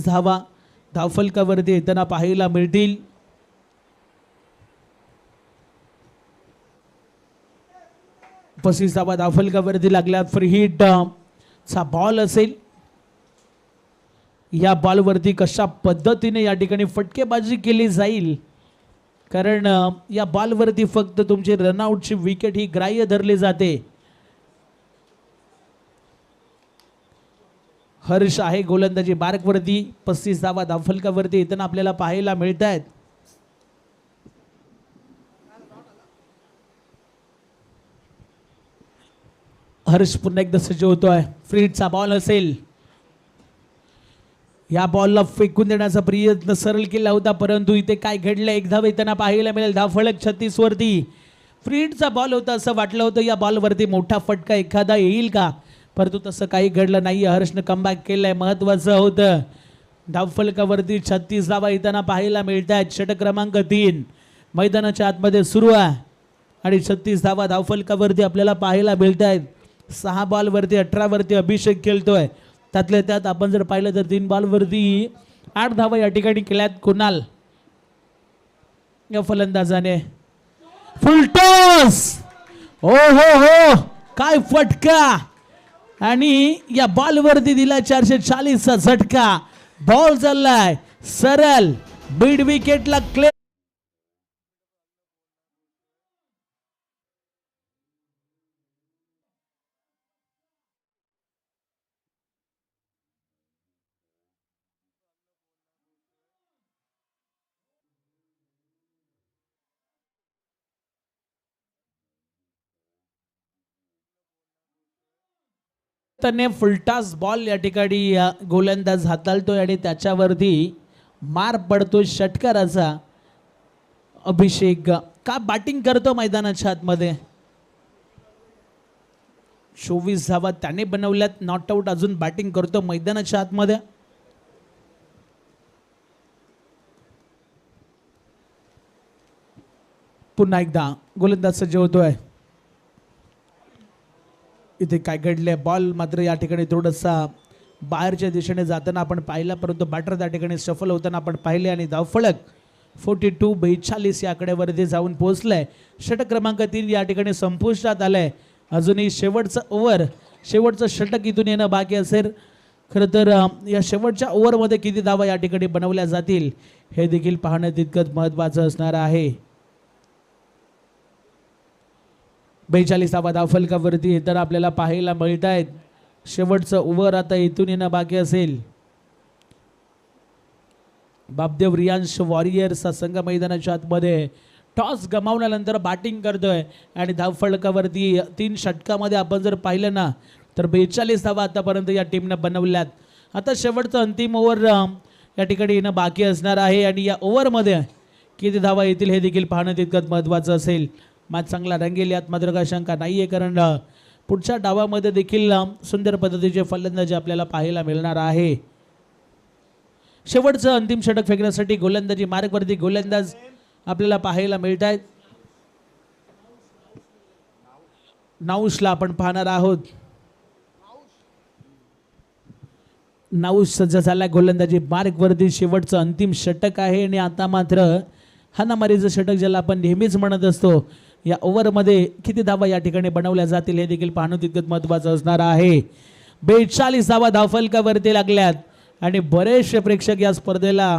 धावा धावफलकावरती येताना पाहायला मिळतील. धावा धावफलकावरती लागल्या. फ्री हिट चा बॉल असेल. या बॉलवरती कशा पद्धतीने या ठिकाणी फटकेबाजी केली जाईल कारण या बॉलवरती फक्त तुमची रनआउटची विकेट ही ग्राह्य धरली जाते. हर्ष आहे गोलंदाजी मार्कवरती. 35 धावा धावफलकावरती येताना आपल्याला पाहायला मिळत आहेत. हर्ष पुन्हा एकदा सज्ज होतोय. फ्री हिटचा बॉल असेल. या बॉलला फेकून देण्याचा प्रयत्न सरळ केला होता परंतु इथे काय घडलं, एक धाव येताना पाहायला मिळेल. धावफलक 36 वरती. फ्री हिटचा बॉल होता असं वाटलं होतं या बॉलवरती मोठा फटका एखादा येईल का, परंतु तसं काही घडलं नाही. हर्षनं कमबॅक केलंय, महत्वाचं होतं. धावफलकावरती 36 धावा येताना पाहायला मिळत आहेत. षटक क्रमांक 3 मैदानाच्या आतमध्ये सुरू आहे आणि 36 धावा धावफलकावरती आपल्याला पाहायला मिळत आहेत. 6 बॉलवरती 18 वरती अभिषेक खेळतोय. त्यातल्या त्यात आपण जर पाहिलं तर 3 बॉलवरती 8 धावा या ठिकाणी केल्यात कुणाल या फलंदाजाने. फुलटॉस, ओ हो हो काय फटका आणि या बॉलवरती दिला 440 चा झटका. बॉल चाललाय सरळ मिड विकेटला क्लिअर. त्याने फुलटास बॉल या ठिकाणी गोलंदाज हाताळतोय आणि त्याच्यावरती मार पडतो षटकाराचा. अभिषेक का बॅटिंग करतो मैदानाच्या आतमध्ये. 24 धावा त्याने बनवल्यात. नॉट आउट अजून बॅटिंग करतो मैदानाच्या आतमध्ये. पुन्हा एकदा गोलंदाज सज्ज होतोय. इथे काय घडले, बॉल मात्र या ठिकाणी थोडासा बाहेरच्या दिशेने जाताना आपण पाहिला, परंतु बॅटर त्या ठिकाणी सफल होताना आपण पाहिले आणि धावफलक 42-42 या आकड्यावरती जाऊन पोहोचलाय. षटक क्रमांक 3 या ठिकाणी संपुष्टात आलाय. अजूनही शेवटचं ओव्हर, शेवटचं षटक इथून येणं बाकी असेल. खरं तर या शेवटच्या ओव्हरमध्ये किती धावा या ठिकाणी बनवल्या जातील हे देखील पाहणं तितकंच महत्त्वाचं असणार आहे. 42 धावफलकावरती तर आपल्याला पाहायला मिळत आहेत. शेवटचं ओव्हर आता इथून येणं बाकी असेल. बापदेव रियांश वॉरियर्स संघ मैदानाच्या आतमध्ये टॉस गमावल्यानंतर बॅटिंग करतोय आणि धावफलकावरती 3 षटकामध्ये आपण जर पाहिलं ना तर 42 धावा आतापर्यंत या टीमनं बनवल्यात. आता शेवटचं अंतिम ओव्हर या ठिकाणी येणं बाकी असणार आहे आणि या ओव्हरमध्ये किती धावा येतील हे देखील पाहणं तितकंच महत्त्वाचं असेल. मॅच चांगला रंगेल यात मात्र काही शंका नाही आहे, कारण पुढच्या डावामध्ये देखील सुंदर पद्धतीचे फलंदाजी आपल्याला पाहायला मिळणार आहे. शेवटचं अंतिम षटक फेकण्यासाठी गोलंदाजी मार्गवरती गोलंदाज आपल्याला पाहायला मिळत आहेत. नाऊशला आपण पाहणार आहोत. नाऊश सज्ज झाला गोलंदाजी मार्गवरती. शेवटचं अंतिम षटक आहे आणि आता मात्र हाणामारीचं षटक ज्याला आपण नेहमीच म्हणत असतो, या ओव्हरमध्ये किती धावा या ठिकाणी बनवल्या जातील हे देखील पाहणं तितकंच महत्त्वाचं असणार आहे. 42 धावा धावफलकावरती लागल्यात आणि बरेचसे प्रेक्षक या स्पर्धेला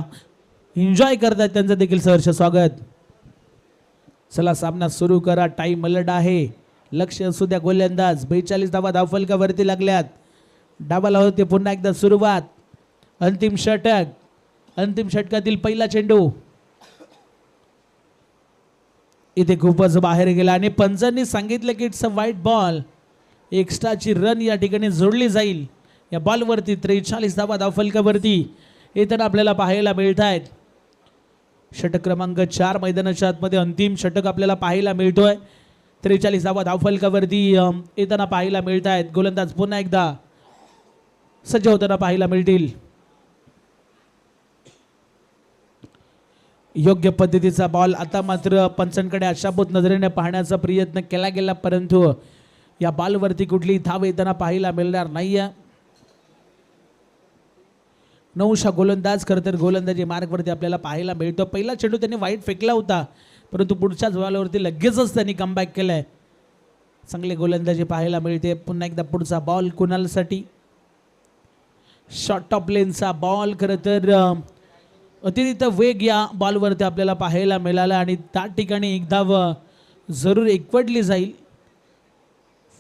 एन्जॉय करतात, त्यांचं देखील सहर्ष स्वागत. चला सामना सुरू करा. टाइम अलर्ट आहे. लक्ष असू द्या गोलंदाज. 42 धावा धावफलकावरती लागल्यात. डावाला होते पुन्हा एकदा सुरुवात. अंतिम षटक, अंतिम षटकातील पहिला चेंडू इथे खूपच बाहेर गेला आणि पंचांनी सांगितलं की इट्स अ वाईट बॉल. एक्स्ट्राची रन या ठिकाणी जोडली जाईल. या बॉलवरती 43 धावा धावफलकावरती येताना आपल्याला पाहायला मिळत आहेत. षटक क्रमांक 4 मैदानाच्या आतमध्ये अंतिम षटक आपल्याला पाहायला मिळतोय. 43 धावा धावफलकावरती येताना पाहायला मिळत आहेत. गोलंदाज पुन्हा एकदा सज्ज होताना पाहायला मिळतील. योग्य पद्धतीचा बॉल. आता मात्र पंचांकडे आशाभूत नजरेने पाहण्याचा प्रयत्न केला गेला, परंतु या बॉलवरती कुठलीही धाव येताना पाहायला मिळणार नाहीये. नऊशा गोलंदाज खरं तर गोलंदाजी मार्गवरती आपल्याला पाहायला मिळतो. पहिला चेंडू त्यांनी वाईट फेकला होता, परंतु पुढच्याच बॉलवरती लगेचच त्यांनी कमबॅक केलाय. चांगली गोलंदाजी पाहायला मिळते. पुन्हा एकदा पुढचा बॉल कुणालसाठी. शॉर्ट ऑफ लेनचा बॉल. खरं तर अतिरिक्त वेग या बॉलवरती आपल्याला पाहायला मिळाला आणि त्या ठिकाणी एक धाव जरूर एकवटली जाईल.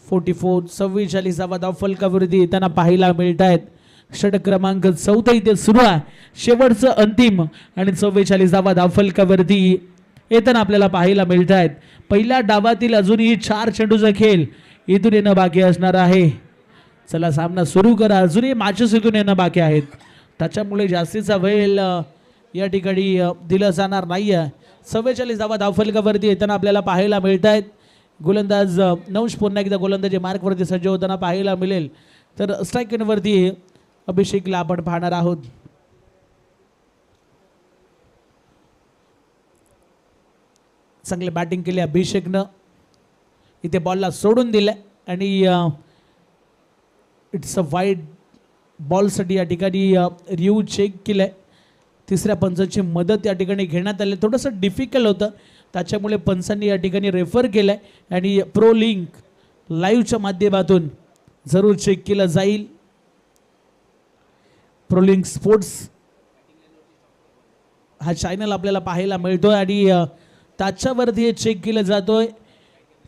44 धावा धावफलकावरती येताना पाहायला मिळत आहेत. षटक क्रमांक 4 इथे सुरू आहे. शेवटचं अंतिम आणि 44 धावा धावफलकावरती येताना आपल्याला पाहायला मिळत आहेत. पहिल्या डावातील अजूनही 4 चेंडूचा खेळ इथून येणं बाकी असणार आहे. चला सामना सुरू करा. अजूनही मॅचेस इथून येणं बाकी आहेत, त्याच्यामुळे जास्तीचा वेळ या ठिकाणी दिला जाणार नाही आहे. 44 धावा धावफलकावरती येताना आपल्याला पाहायला मिळत आहेत. गोलंदाज नऊश पुन्हा एकदा गोलंदाजी मार्कवरती सज्ज होताना पाहायला मिळेल. तर स्ट्राईकवरती अभिषेकला आपण पाहणार आहोत. चांगले बॅटिंग केली अभिषेकनं. इथे बॉलला सोडून दिलं आणि इट्स अ वाईड बॉलसाठी या ठिकाणी रिव्ह्यू चेक केलंय. तिसऱ्या पंचाची मदत या ठिकाणी घेण्यात आली. थोडंसं डिफिकल्ट होतं, त्याच्यामुळे पंचांनी या ठिकाणी रेफर केलं आहे आणि प्रो लिंक लाईव्हच्या माध्यमातून जरूर चेक केलं जाईल. प्रो लिंक स्पोर्ट्स हा चॅनल आपल्याला पाहायला मिळतोय आणि त्याच्यावरती हे चेक केलं जातोय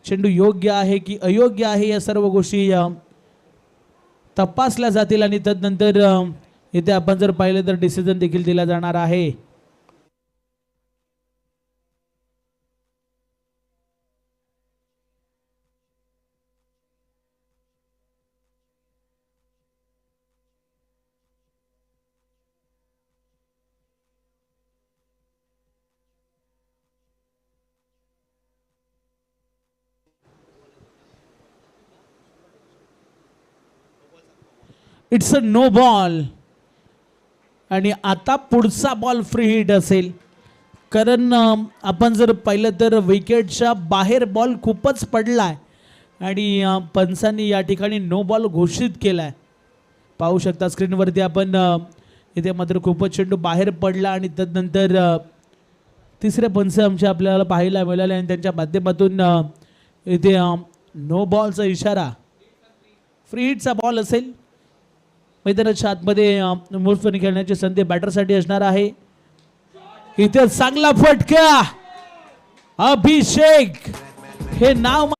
चेंडू योग्य आहे की अयोग्य आहे या सर्व गोष्टी तपासल्या जातील आणि तदनंतर इथे आपण जर पाहिलं तर डिसिजन देखील दिला जाणार आहे. इट्स अ नो बॉल आणि आता पुढचा बॉल फ्री हिट असेल, कारण आपण जर पाहिलं तर विकेटच्या बाहेर बॉल खूपच पडला आहे आणि पंचांनी या ठिकाणी नो बॉल घोषित केला आहे. पाहू शकता स्क्रीनवरती आपण इथे मात्र खूपच चेंडू बाहेर पडला आणि त्यानंतर तिसरे पंच आमचे आपल्याला पाहायला मिळाले आणि त्यांच्या माध्यमातून इथे नो बॉलचा इशारा, फ्री हिटचा बॉल असेल. मैदानाच्या आतमध्ये मुळफणी खेळण्याची संधी बॅटरसाठी असणार आहे. इथे चांगला फटका, अभिषेक हे नाव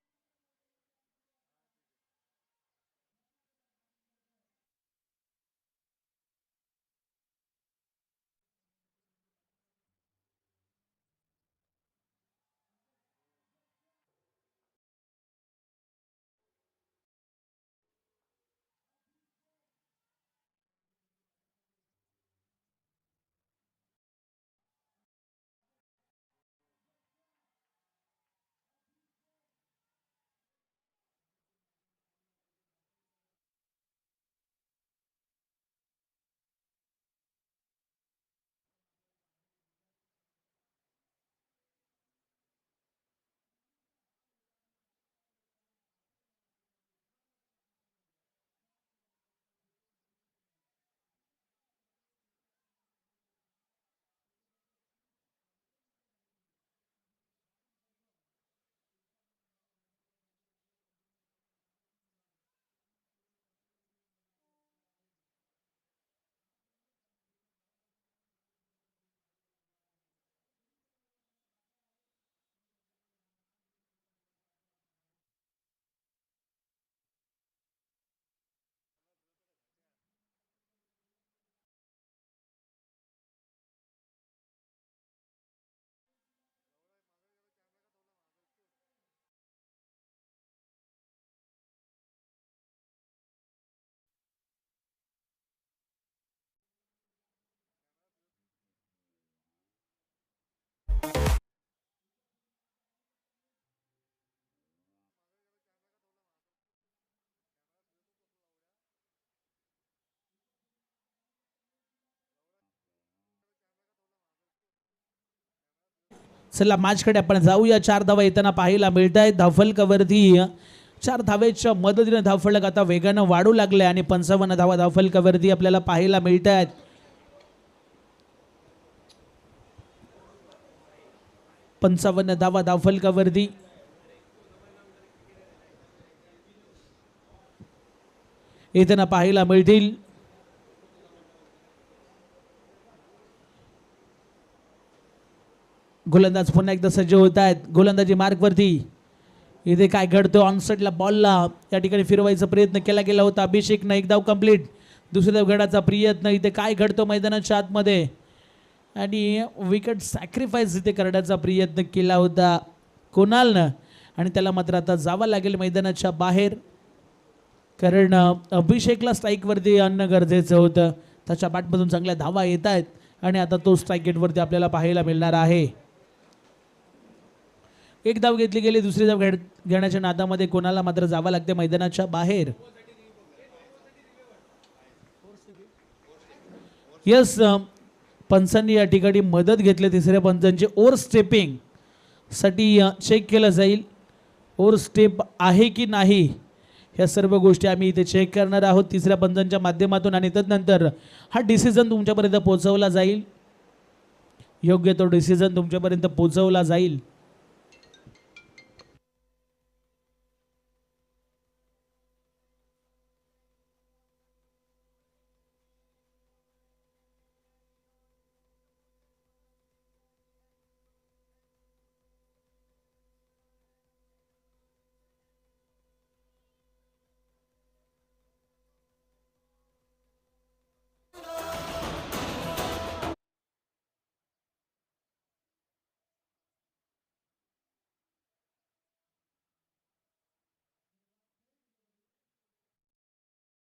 चला मॅचकडे आपण जाऊया. 4 धावा येताना पाहायला मिळत आहेत. धावफलकावरती 4 धावेच्या मदतीने धावफलक आता वेगानं वाढू लागले आणि 55 धावा धावफलकावरती आपल्याला पाहायला मिळत आहेत. 55 धावा धावफलकावरती येताना पाहायला मिळतील. गोलंदाज पुन्हा एकदा सज्ज होत आहेत. गोलंदाजी मार्कवरती इथे काय घडतं, ऑनसाइडला बॉलला या ठिकाणी फिरवायचा प्रयत्न केला गेला होता. अभिषेकनं एक धाव कंप्लीट, दुसऱ्या धाव घेण्याचा प्रयत्न. इथे काय घडतं मैदानाच्या आतमध्ये आणि विकेट सॅक्रिफाईस इथे करण्याचा प्रयत्न केला होता कुणालनं आणि त्याला मात्र आता जावं लागेल मैदानाच्या बाहेर, कारण अभिषेकला स्ट्राईकवरती आणणं गरजेचं होतं. त्याच्या बॅटमधून चांगल्या धावा येत आहेत आणि आता तो स्ट्राईक गेटवरती आपल्याला पाहायला मिळणार आहे. एक धाव घेतली गेली, दुसरी धाव घेण्याच्या नादामध्ये कोणाला मात्र जावं लागते मैदानाच्या बाहेर. यस, पंचांनी या ठिकाणी मदत घेतली. तिसऱ्या पंचांची ओव्हर स्टेपिंग साठी चेक केलं जाईल. ओव्हर स्टेप आहे की नाही ह्या सर्व गोष्टी आम्ही इथे चेक करणार आहोत तिसऱ्या पंचांच्या माध्यमातून आणि त्यानंतर हा डिसिजन तुमच्यापर्यंत पोहोचवला जाईल. योग्य तो डिसिजन तुमच्यापर्यंत पोहोचवला जाईल.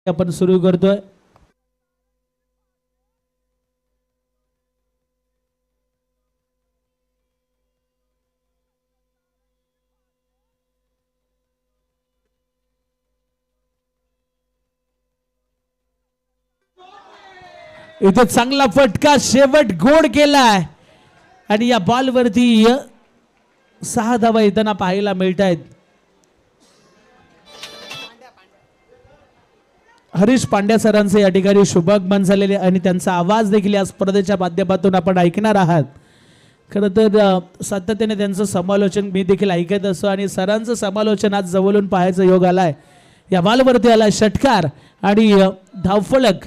आपण सुरू करतोय. इथे चांगला फटका शेवट गोड केलाय आणि या बॉलवरती 6 धावा येताना पाहायला मिळत आहेत. हरीश पांड्या सरांचे या ठिकाणी शुभागमन झालेले आणि त्यांचा आवाज देखील या स्पर्धेच्या माध्यमातून आपण ऐकणार आहात. खरं तर सातत्याने त्यांचं समालोचन मी देखील ऐकत असतो आणि सरांचं समालोचन आज जवळून पाहायचा योग आलाय. या बॉलवरती आला षटकार आणि धावफलक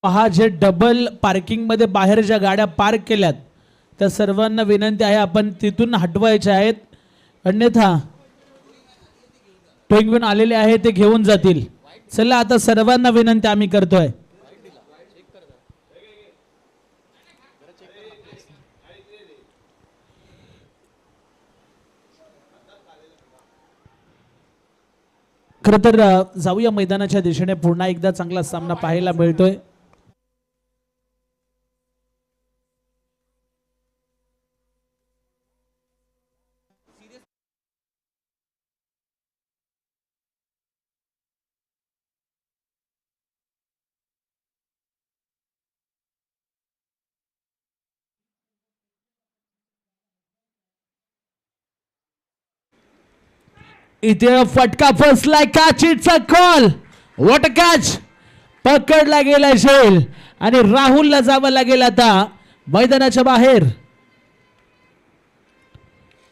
पहा जे डबल पार्किंग मध्ये बाहेर ज्या गाड्या पार्क केल्यात त्या सर्वांना विनंती आहे आपण तिथून हटवायच्या आहेत, अन्यथा टोइंगविन आलेले आहे ते घेऊन जातील. चला आता सर्वांना विनंती आम्ही करतोय. खरं तर जाऊया मैदानाच्या दिशेने. पुन्हा एकदा चांगला सामना पाहायला मिळतोय. इथे फटका फसलाय, काचीचा कॉल, व्हॉट कॅच, पकडला गेला झेल आणि राहुलला जावं लागेल आता मैदानाच्या बाहेर.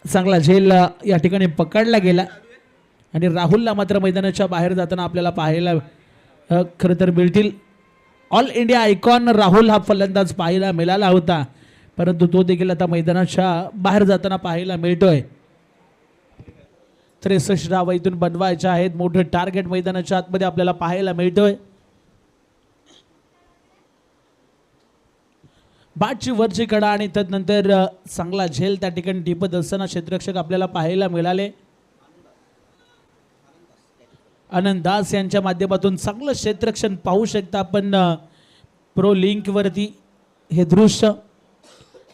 चांगला झेल या ठिकाणी पकडला गेला आणि राहुलला मात्र मैदानाच्या बाहेर जाताना आपल्याला पाहायला खरं तर मिळतील. ऑल इंडिया आयकॉन राहुल हा फलंदाज पाहायला मिळाला होता, परंतु तो देखील आता मैदानाच्या बाहेर जाताना पाहायला मिळतोय. 63 धावा इथून बनवायच्या आहेत. मोठं टार्गेट मैदानाच्या आतमध्ये आपल्याला पाहायला मिळतोय. बॅटची वरची कडा आणि त्यानंतर चांगला झेल त्या ठिकाणी टिपत असताना क्षेत्ररक्षक आपल्याला पाहायला मिळाले. आनंद दास यांच्या माध्यमातून चांगलं क्षेत्ररक्षण पाहू शकता आपण प्रो लिंक वरती हे दृश्य.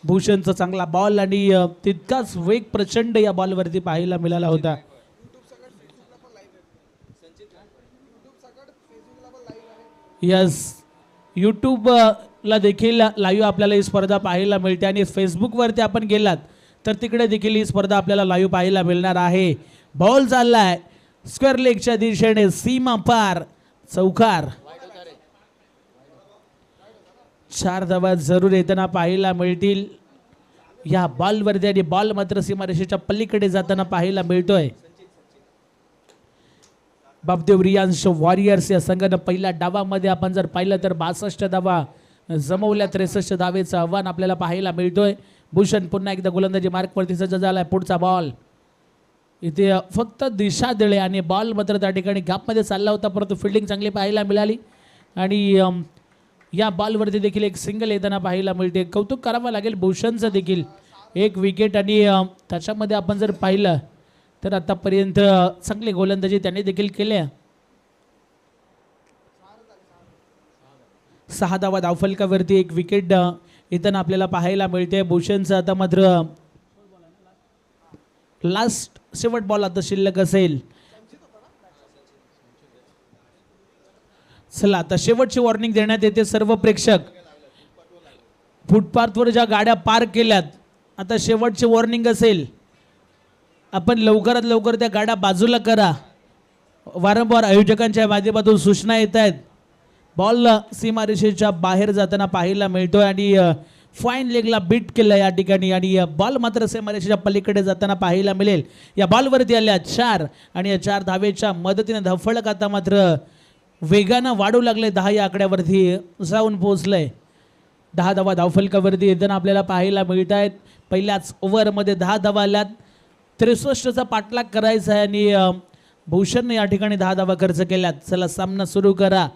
भूषणचा चांगला बॉल आणि तितकाच वेग प्रचंड या बॉल वरती पाहायला मिळाला होता. यस, यूट्यूबला देखील लाईव्ह आपल्याला ही स्पर्धा पाहायला मिळते आणि फेसबुकवरती आपण गेलात तर तिकडे देखील ही स्पर्धा आपल्याला लाईव्ह पाहायला मिळणार आहे. बॉल चाललाय स्क्वेअर लेगच्या दिशेने, सीमा पार, चौकार. 4 धावा जरूर येताना पाहायला मिळतील या बॉलवरती आणि बॉल मात्र सीमारेषेच्या पलीकडे जाताना पाहायला मिळतोय. बापदेव रियांश वॉरियर्स या संघानं पहिल्या डावामध्ये आपण जर पाहिलं तर 62 धावा जमवल्या. 63 धावेचं आव्हान आपल्याला पाहायला मिळतोय. भूषण पुन्हा एकदा गोलंदाजी मार्कवरती सज्ज झालाय. पुढचा बॉल इथे फक्त दिशा दिले आणि बॉल मात्र त्या ठिकाणी गॅपमध्ये चालला होता, परंतु फिल्डिंग चांगली पाहायला मिळाली आणि या बॉलवरती देखील एक सिंगल येताना पाहायला मिळते. कौतुक करावं लागेल भूषणचं देखील, एक विकेट आणि त्याच्यामध्ये आपण जर पाहिलं तर आतापर्यंत चांगली गोलंदाजी त्यांनी देखील केल्या. 6 धावा धावफलकावरती एक विकेट येताना आपल्याला पाहायला मिळते. भूषणचं आता मात्र लास्ट शेवट बॉल आता शिल्लक असेल. चला आता शेवटची वॉर्निंग देण्यात येते. सर्व प्रेक्षक फुटपाथवर ज्या गाड्या पार्क केल्यात, आता शेवटची वॉर्निंग असेल, आपण लवकरात लवकर त्या गाड्या बाजूला करा. वारंवार आयोजकांच्या माध्यमातून सूचना येत आहेत. बॉल सीमारेषेच्या बाहेर जाताना पाहायला मिळतोय आणि फाईन लेगला बीट केलं या ठिकाणी आणि बॉल मात्र सीमारेषेच्या पलीकडे जाताना पाहायला मिळेल. या बॉलवरती आल्या 4 आणि या 4 धावेच्या मदतीने धावफलक आता मात्र वेगानं वाढू लागले. 10 या आकड्यावरती जाऊन पोहोचलंय. 10 धावा धावफलकावरती येताना आपल्याला पाहायला मिळत आहेत. पहिल्याच ओव्हरमध्ये 10 धावा आल्यात. 63चा पाठलाग करायचा आहे आणि भूषणने या ठिकाणी 10 धावा खर्च केल्यात. चला सामना सुरू करा.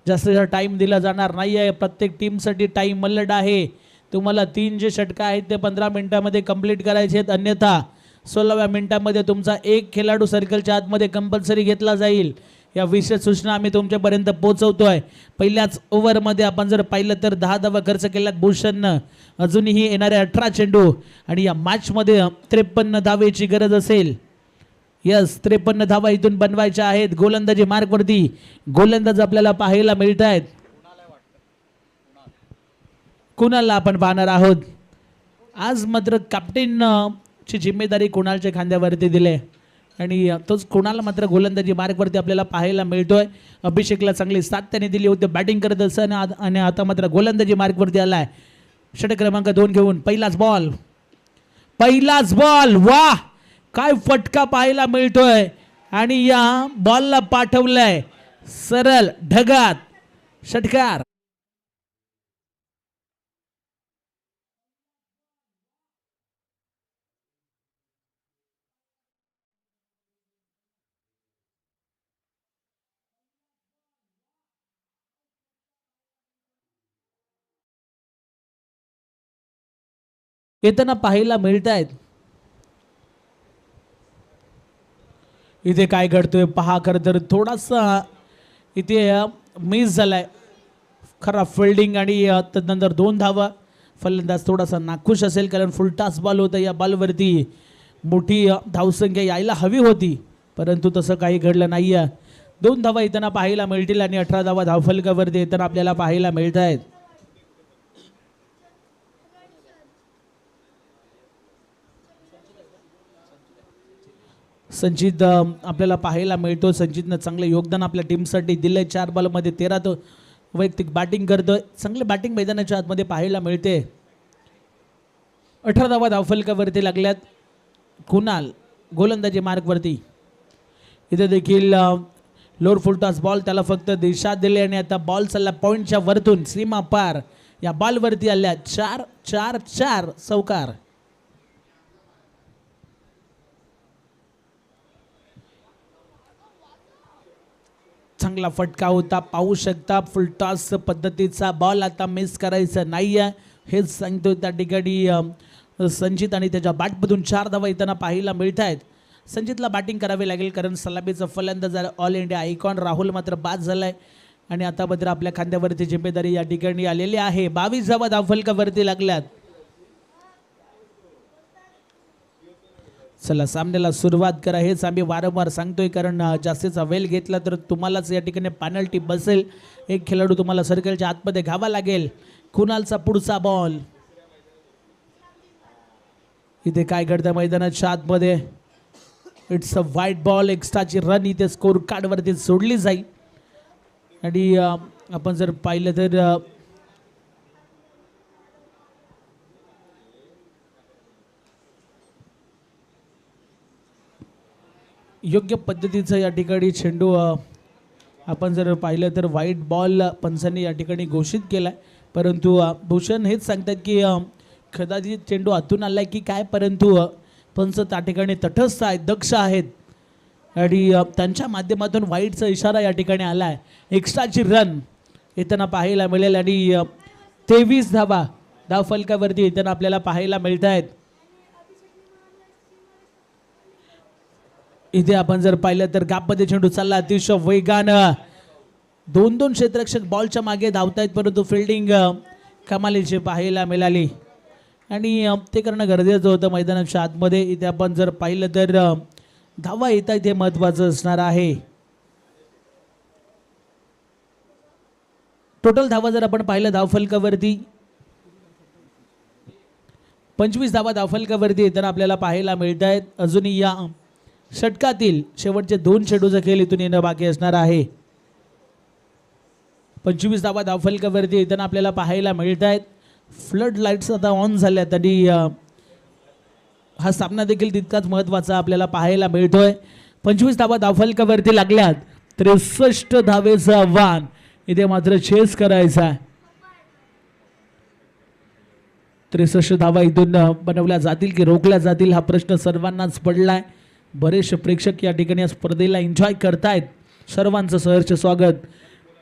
जास्त टाईम दिला जाणार नाही आहे. प्रत्येक टीमसाठी टाईम मल्लड आहे. तुम्हाला 3 जे षटकं आहेत ते 15 मिनिटांमध्ये कंप्लीट करायचे आहेत, अन्यथा 16व्या मिनिटांमध्ये तुमचा एक खेळाडू सर्कलच्या आतमध्ये कंपल्सरी घेतला जाईल. या विशेष सूचना आम्ही तुमच्यापर्यंत पोहोचवतोय. पहिल्याच ओव्हरमध्ये आपण जर पाहिलं तर 10 धावा खर्च केल्यात भूषणनं. अजूनही येणारे 18 चेंडू आणि या मॅचमध्ये 53 धावेची गरज असेल. यस, 53 धावा इथून बनवायच्या आहेत. गोलंदाजी मार्कवरती गोलंदाज आपल्याला पाहायला मिळत आहेत. कुणालला आपण पाहणार आहोत. आज मात्र कॅप्टन ची जिम्मेदारी कुणालच्या खांद्यावरती दिले आणि तोच कुणाल मात्र गोलंदाजी मार्कवरती आपल्याला पाहायला मिळतोय. अभिषेकला चांगली साथ त्याने दिली होती बॅटिंग करत असताना आणि आता मात्र गोलंदाजी मार्कवरती आलाय. षटक क्रमांक 2 घेऊन पहिलाच बॉल. वाह, काय फटका पाहायला मिळतोय आणि या बॉलला पाठवलंय सरळ ढगात. षटकार. येताना पाहायला मिळत आहेत. इथे काय घडतोय पहा. खरं तर थोडासा इथे मिस झालाय. खरा फिल्डिंग आणि तदनंतर 2 धावा. फलंदाज थोडासा नाखुश असेल कारण फुलटास बॉल होता. या बॉलवरती मोठी धावसंख्या यायला हवी होती परंतु तसं काही घडलं नाही आहे. 2 धावा येताना पाहायला मिळतील आणि 18 धावा धावफलकावरती येताना आपल्याला पाहायला मिळत आहेत. संचित आपल्याला पाहायला मिळतो. संचितनं चांगलं योगदान आपल्या टीमसाठी दिलंय. 4 बॉलमध्ये 13 तो वैयक्तिक बॅटिंग करतोय. चांगले बॅटिंग मैदानाच्या आतमध्ये पाहायला मिळते. 18 धावा धावफलकावरती लागल्यात. कुणाल गोलंदाजी मार्कवरती. इथे देखील लोअर फुलटॉस बॉल त्याला फक्त दिशा दिली आणि आता बॉल चालला पॉईंटच्या वरतून सीमा पार. या बॉलवरती आल्या 4-4-4 चौकार. चांगला फटका होता. पाहू शकता फुलटॉस पद्धतीचा बॉल आता मिस करायचा नाही आहे हेच सांगतो. त्या ठिकाणी संचित आणि त्याच्या बॅटमधून 4 धावा येताना पाहायला मिळत आहेत. संचितला बॅटिंग करावी लागेल कारण सलामीचा फलंदाज ऑल इंडिया आयकॉन राहुल मात्र बाद झालाय आणि आता मात्र आपल्या खांद्यावरती जिम्मेदारी या ठिकाणी आलेली आहे. 22 धावा धावफलकावरती लागल्यात. चला सामन्याला सुरुवात करा हेच आम्ही वारंवार सांगतोय कारण जास्तीचा वेळ घेतला तर तुम्हालाच या ठिकाणी पेनल्टी बसेल. एक खेळाडू तुम्हाला सर्कलच्या आतमध्ये घ्यावा लागेल. कुणालचा पुढचा बॉल. इथे काय घडतं मैदानाच्या आतमध्ये. It's a white ball. एक्स्ट्राची रन इथे स्कोर कार्डवरती सोडली जाईल आणि आपण जर पाहिलं तर योग्य पद्धतीचं या ठिकाणी चेंडू आपण जर पाहिलं तर व्हाईट बॉल पंचांनी या ठिकाणी घोषित केला आहे परंतु भूषण हेच सांगतात की कदाचित चेंडू आतून आला आहे की काय परंतु पंच त्या ठिकाणी तटस्थ आहेत दक्ष आहेत आणि त्यांच्या माध्यमातून व्हाईटचा इशारा या ठिकाणी आला आहे. एक्स्ट्राची रन येताना पाहायला मिळेल आणि 23 धावा धावफलकावरती येताना आपल्याला पाहायला मिळत आहेत. इथे आपण जर पाहिलं तर गॅपमध्ये चेंडू चालला अतिशय वेगानं. 2-2 क्षेत्ररक्षक बॉलच्या मागे धावतायत परंतु फिल्डिंग कमालीची पाहायला मिळाली आणि ते करणं गरजेचं होतं मैदानाच्या आतमध्ये. इथे आपण जर पाहिलं तर धावा येत आहेत हे महत्त्वाचं असणार आहे. टोटल धावा जर आपण पाहिलं धावफलकावरती 25 धावा धावफलकावरती येताना आपल्याला पाहायला मिळत आहेत. अजूनही या षटकातील शेवटचे 2 चेंडूचा खेळ इथून येणं बाकी असणार आहे. 25 धावा धावफलकावरती येताना आपल्याला पाहायला मिळत आहेत. फ्लड लाईट्स आता ऑन झाल्यात आणि हा सामना देखील तितकाच महत्त्वाचा आपल्याला पाहायला मिळतोय. 25 धावा धावफलकावरती लागल्यात. 63 धावेचं आव्हान इथे मात्र चेस करायचं आहे. 63 धावा इथून बनवल्या जातील की रोखल्या जातील हा प्रश्न सर्वांनाच पडलाय. बरेचसे प्रेक्षक या ठिकाणी या स्पर्धेला एन्जॉय करतायत. सर्वांचं सहर्ष स्वागत.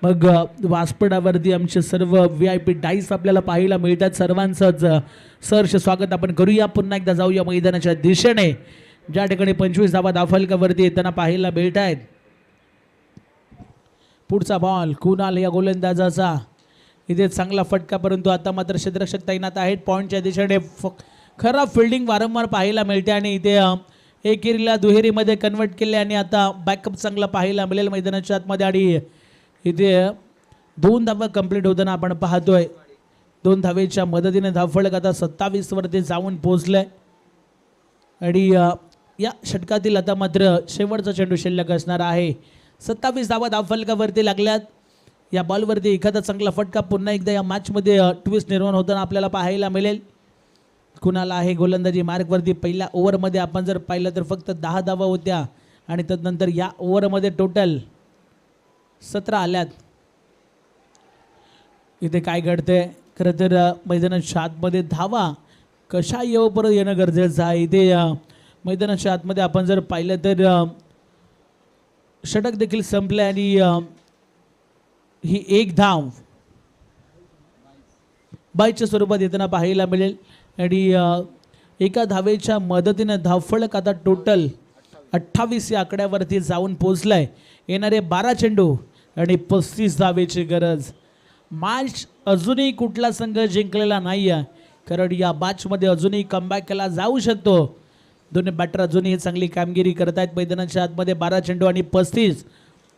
मग व्यासपीठावरती आमचे सर्व VIP डाईस आपल्याला पाहायला मिळतात. सर्वांचंच सहर्ष स्वागत आपण करूया. पुन्हा एकदा जाऊया मैदानाच्या दिशेने ज्या ठिकाणी 25 धावा धावफलकावरती येताना पाहायला मिळत आहेत. पुढचा बॉल कुणाल या गोलंदाजाचा. इथे चांगला फटका परंतु आता मात्र क्षेत्ररक्षक तैनात आहेत पॉईंटच्या दिशेने. खराब फिल्डिंग वारंवार पाहायला मिळते आणि इथे एकेरीला दुहेरीमध्ये कन्वर्ट केले आणि आता बॅकअप चांगला पाहायला मिळेल मैदानाच्या आतमध्ये आणि इथे 2 धावा कंप्लीट होताना आपण पाहतोय. 2 धावेच्या मदतीने धावफलक आता 27 वरती जाऊन पोहोचलंय आणि या षटकातील आता मात्र शेवटचा चेंडू शिल्लक असणार आहे. 27 धावा धावफलकावरती लागल्यात. या बॉलवरती एखादा चांगला फटका पुन्हा एकदा या मॅचमध्ये ट्विस्ट निर्माण होताना आपल्याला पाहायला मिळेल. कुणाला आहे गोलंदाजी मार्कवरती. पहिल्या ओव्हरमध्ये आपण जर पाहिलं तर फक्त 10 धावा होत्या आणि तदनंतर या ओव्हरमध्ये टोटल 17 आल्यात. इथे काय घडतंय खरं तर मैदानाच्या आतमध्ये धावा कशा येऊ परत येणं गरजेचं आहे. इथे मैदानाच्या आतमध्ये आपण जर पाहिलं तर षटक देखील संपले आणि ही 1 धाव बाईच्या स्वरूपात येताना पाहायला मिळेल. आणि एका धावेच्या मदतीने धावफलक आता टोटल 28 या आकड्यावरती जाऊन पोहोचलाय. येणारे 12 चेंडू आणि 35 धावेची गरज. मॅच अजूनही कुठला संघ जिंकलेला नाही आहे, कारण या मॅचमध्ये अजूनही कमबॅक केला जाऊ शकतो. दोन्ही बॅटर अजूनही चांगली कामगिरी करत आहेत. मैदानाच्या आतमध्ये 12 चेंडू आणि 35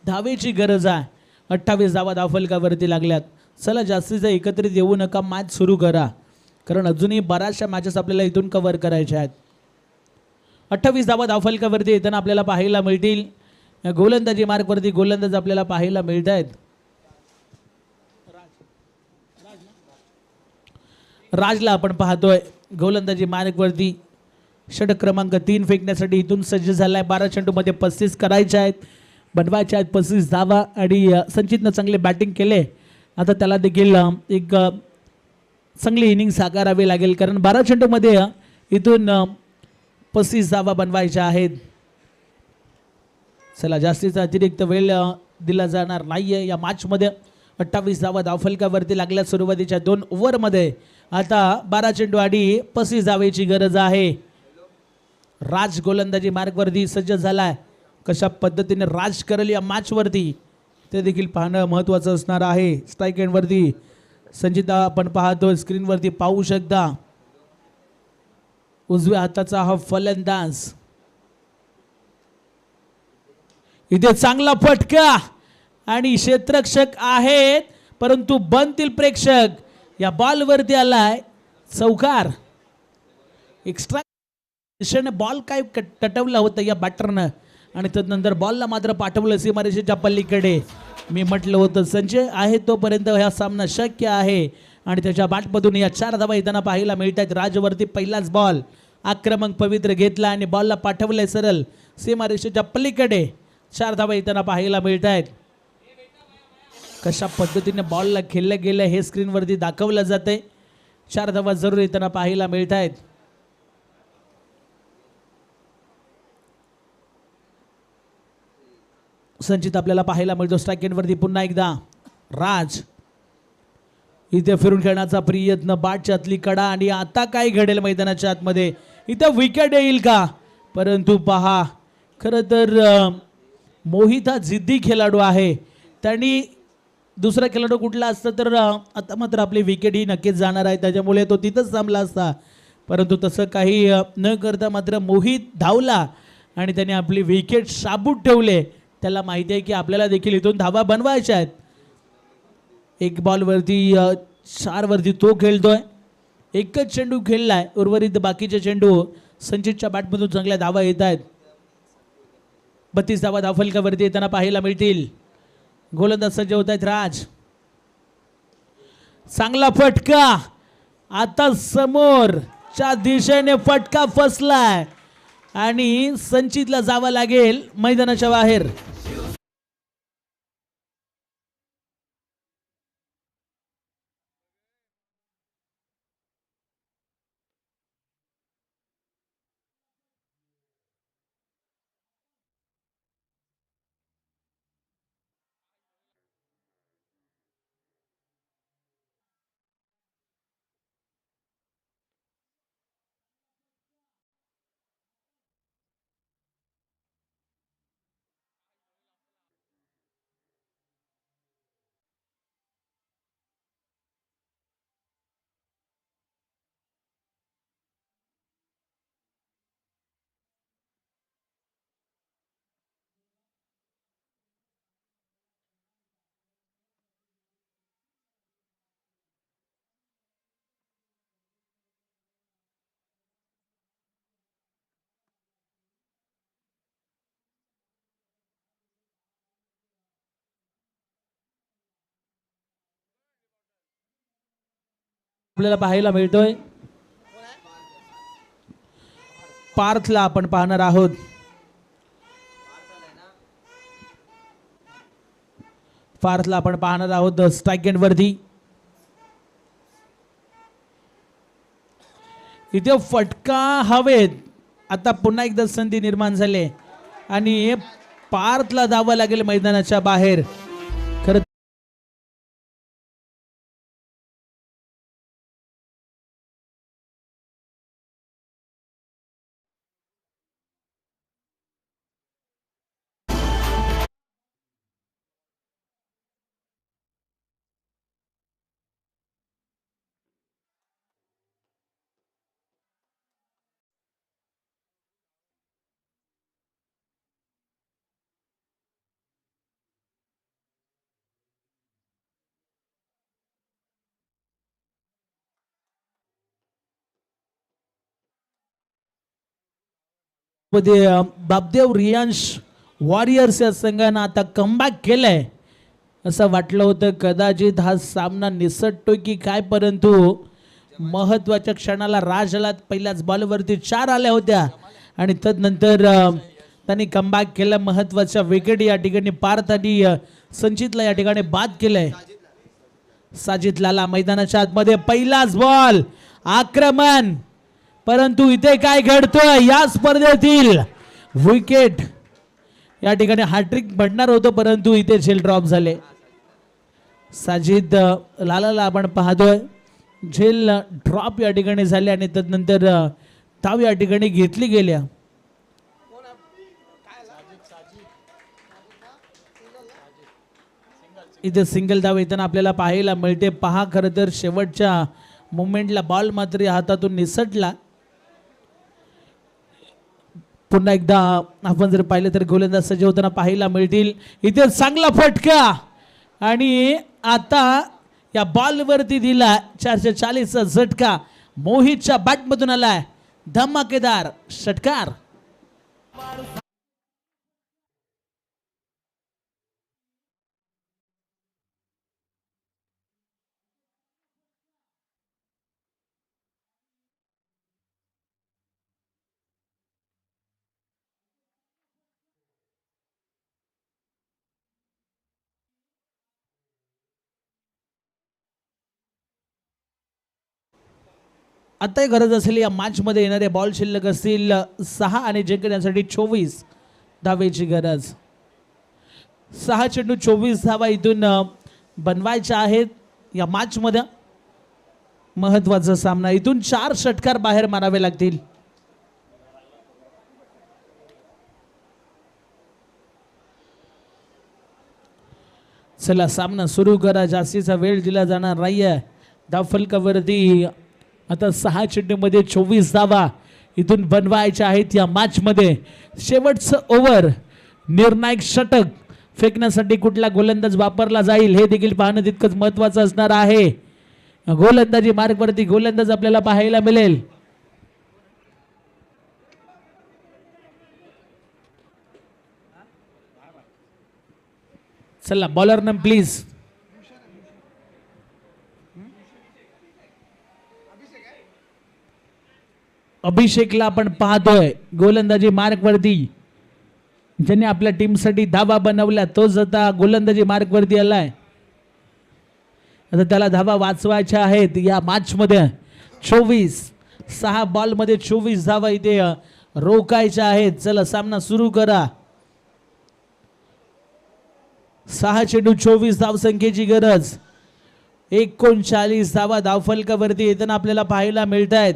धावेची गरज आहे. 28 धावा धावफलकावरती लागल्यात. चला जास्तीचं एकत्रित येऊ नका, मॅच सुरू करा, कारण अजूनही बऱ्याचशा मॅचेस आपल्याला इथून कव्हर करायच्या आहेत. 28 धावा धावफलकावरती येताना आपल्याला पाहायला मिळतील. गोलंदाजी मार्कवरती गोलंदाज आपल्याला पाहायला मिळत आहेत. राजला आपण पाहतोय गोलंदाजी मार्कवरती. षटक क्रमांक 3 फेकण्यासाठी इथून सज्ज झालाय. 12 चेंडूमध्ये 35 करायच्या आहेत, बनवायच्या आहेत 35 धावा. आणि संचितनं चांगले बॅटिंग केले. आता त्याला देखील एक चांगली इनिंग साकारावी लागेल, कारण 12 चेंडूमध्ये इथून 35 धावा बनवायच्या आहेत. चला जास्तीचा अतिरिक्त वेळ दिला जाणार नाही आहे या मॅचमध्ये. 28 धावा धावफलकावरती लागल्या सुरुवातीच्या 2 ओव्हरमध्ये. आता 12 चेंडू आणि 35 धावेची गरज आहे. राज गोलंदाजी मार्गवरती सज्ज झालाय. कशा पद्धतीने राज करेल या मॅचवरती ते देखील पाहणं महत्त्वाचं असणार आहे. स्ट्राईक एंडवरती संचिता आपण पाहतो, स्क्रीनवरती पाहू शकता. उजव्या हाताचा हा फलंदाज. इथे चांगला फटका आणि क्षेत्ररक्षक आहेत, परंतु बनतील प्रेक्षक. या बॉलवरती आलाय चौकार. एक्स्ट्रा दिशेने बॉल काय टटवला होता या बॅटरनं, आणि तदनंतर बॉलला मात्र पाठवलं सीमारेषेच्या पलीकडे. मी म्हटलं होतं संजय आहे तोपर्यंत हा सामना शक्य आहे, आणि त्याच्या बॅटमधून या 4 धावा येताना पाहायला मिळत आहेत. राजवरती पहिलाच बॉल आक्रमक पवित्र घेतला आणि बॉलला पाठवलंय सरळ सीमारेषेच्या पलीकडे. 4 धावा येताना पाहायला मिळत आहेत. कशा पद्धतीने बॉलला खेळलं गेलं हे स्क्रीनवरती दाखवलं जातंय. 4 धावा जरूर येताना पाहायला मिळत आहेत. संचित आपल्याला पाहायला मिळतो स्ट्राईक एंडवरती पुन्हा एकदा. राज इथे फिरून खेळण्याचा प्रयत्न, बाटच्या आतली कडा, आणि आता काय घडेल मैदानाच्या आतमध्ये. इथे विकेट येईल का? परंतु पहा, खरं तर मोहित हा जिद्दी खेळाडू आहे. त्यांनी दुसरा खेळाडू कुठला असतं तर आता मात्र आपली विकेट ही नक्कीच जाणार आहे, त्याच्यामुळे तो तिथंच थांबला असता. परंतु तसं काही न करता मात्र मोहित धावला आणि त्याने आपली विकेट शाबूत ठेवले. त्याला माहिती आहे की आपल्याला देखील इथून धावा बनवायच्या आहेत. एक बॉलवरती 4 वरती तो खेळतोय. एकच चेंडू खेळलाय, उर्वरित बाकीचे चेंडू संचितच्या बॅटमधून चांगल्या धावा येत आहेत. 32 धावा धावफलकावरती येताना पाहायला मिळतील. गोलंदाज सज्ज होत आहेत राज. चांगला फटका, आता समोरच्या दिशेने फटका फसलाय आणि संचितला जावं लागेल मैदानाच्या बाहेर. आपल्याला पाहायला मिळतोय पार्थला आपण पाहणार आहोत. पार्थला आपण पाहणार आहोत स्ट्राईक एंडवरती. इथे फटका हवेत. आता पुन्हा एकदा संधी निर्माण झाली आणि पार्थला धावा लागेल मैदानाच्या बाहेर. मध्ये बापदेव रियांश वॉरियर्स या संघानं आता कमबॅक केलंय. असं वाटलं होतं कदाचित हा सामना निसटतोय की काय, परंतु महत्वाच्या क्षणाला राज आला. पहिल्याच बॉलवरती 4 आल्या होत्या आणि तदनंतर त्यांनी कमबॅक केलं. महत्वाच्या विकेट या ठिकाणी पार्थ आणि संचितला या ठिकाणी बाद केलंय. साजिद लाला मैदानाच्या आतमध्ये पहिलाच बॉल आक्रमण, परंतु इथे काय घडतोय या स्पर्धेतील विकेट या ठिकाणी हॅट्रिक बनणार होतं, परंतु इथे झेल ड्रॉप झाले. साजिद लालाला आपण पाहतोय झेल ड्रॉप या ठिकाणी झाले आणि तदनंतर धाव या ठिकाणी घेतली गेल्या. इथे सिंगल धाव येताना आपल्याला पाहायला मिळते. पहा खरं तर शेवटच्या मोमेंटला बॉल मात्र हातातून निसटला. पुन्हा एकदा आपण जर पाहिलं तर गोलंदाज सज्ज होताना पाहायला मिळतील. इथे चांगला फटका आणि आता या बॉलवरती दिला 440चा झटका. मोहितच्या बॅटमधून आलाय धमाकेदार षटकार. आताही गरज असेल या मॅच मध्ये येणारे बॉल शिल्लक असतील 6 आणि जिंकण्यासाठी 24 धावेची गरज. 6 चेंडू 24 धावा इथून बनवायच्या आहेत या मॅच मध्ये. महत्वाचा सामना, इथून 4 षटकार बाहेर मारावे लागतील. चला सामना सुरू करा, जास्तीचा वेळ दिला जाणार नाहीये. धावफलकावरती आता 6 चेंडूमध्ये 24 धावा इथून बनवायच्या आहेत या मॅच मध्ये. शेवटचं ओव्हर निर्णायक षटक फेकण्यासाठी कुठला गोलंदाज वापरला जाईल हे देखील पाहणं तितकंच महत्वाचं असणार आहे. गोलंदाजी मार्गवरती गोलंदाज आपल्याला पाहायला मिळेल. चला बॉलर नम प्लीज. अभिषेकला आपण पाहतोय गोलंदाजी मार्कवरती, ज्याने आपल्या टीमसाठी धावा बनवल्या तोच आता गोलंदाजी मार्कवरती आलाय. आता त्याला धावा वाचवायच्या आहेत या मॅच मध्ये. 6 बॉल मध्ये 24 धावा इथे रोखायच्या आहेत. चला सामना सुरू करा. 6 चेंडू 24 धावसंख्येची गरज. 39 धावा धावफलकावरती येताना आपल्याला पाहायला मिळत आहेत.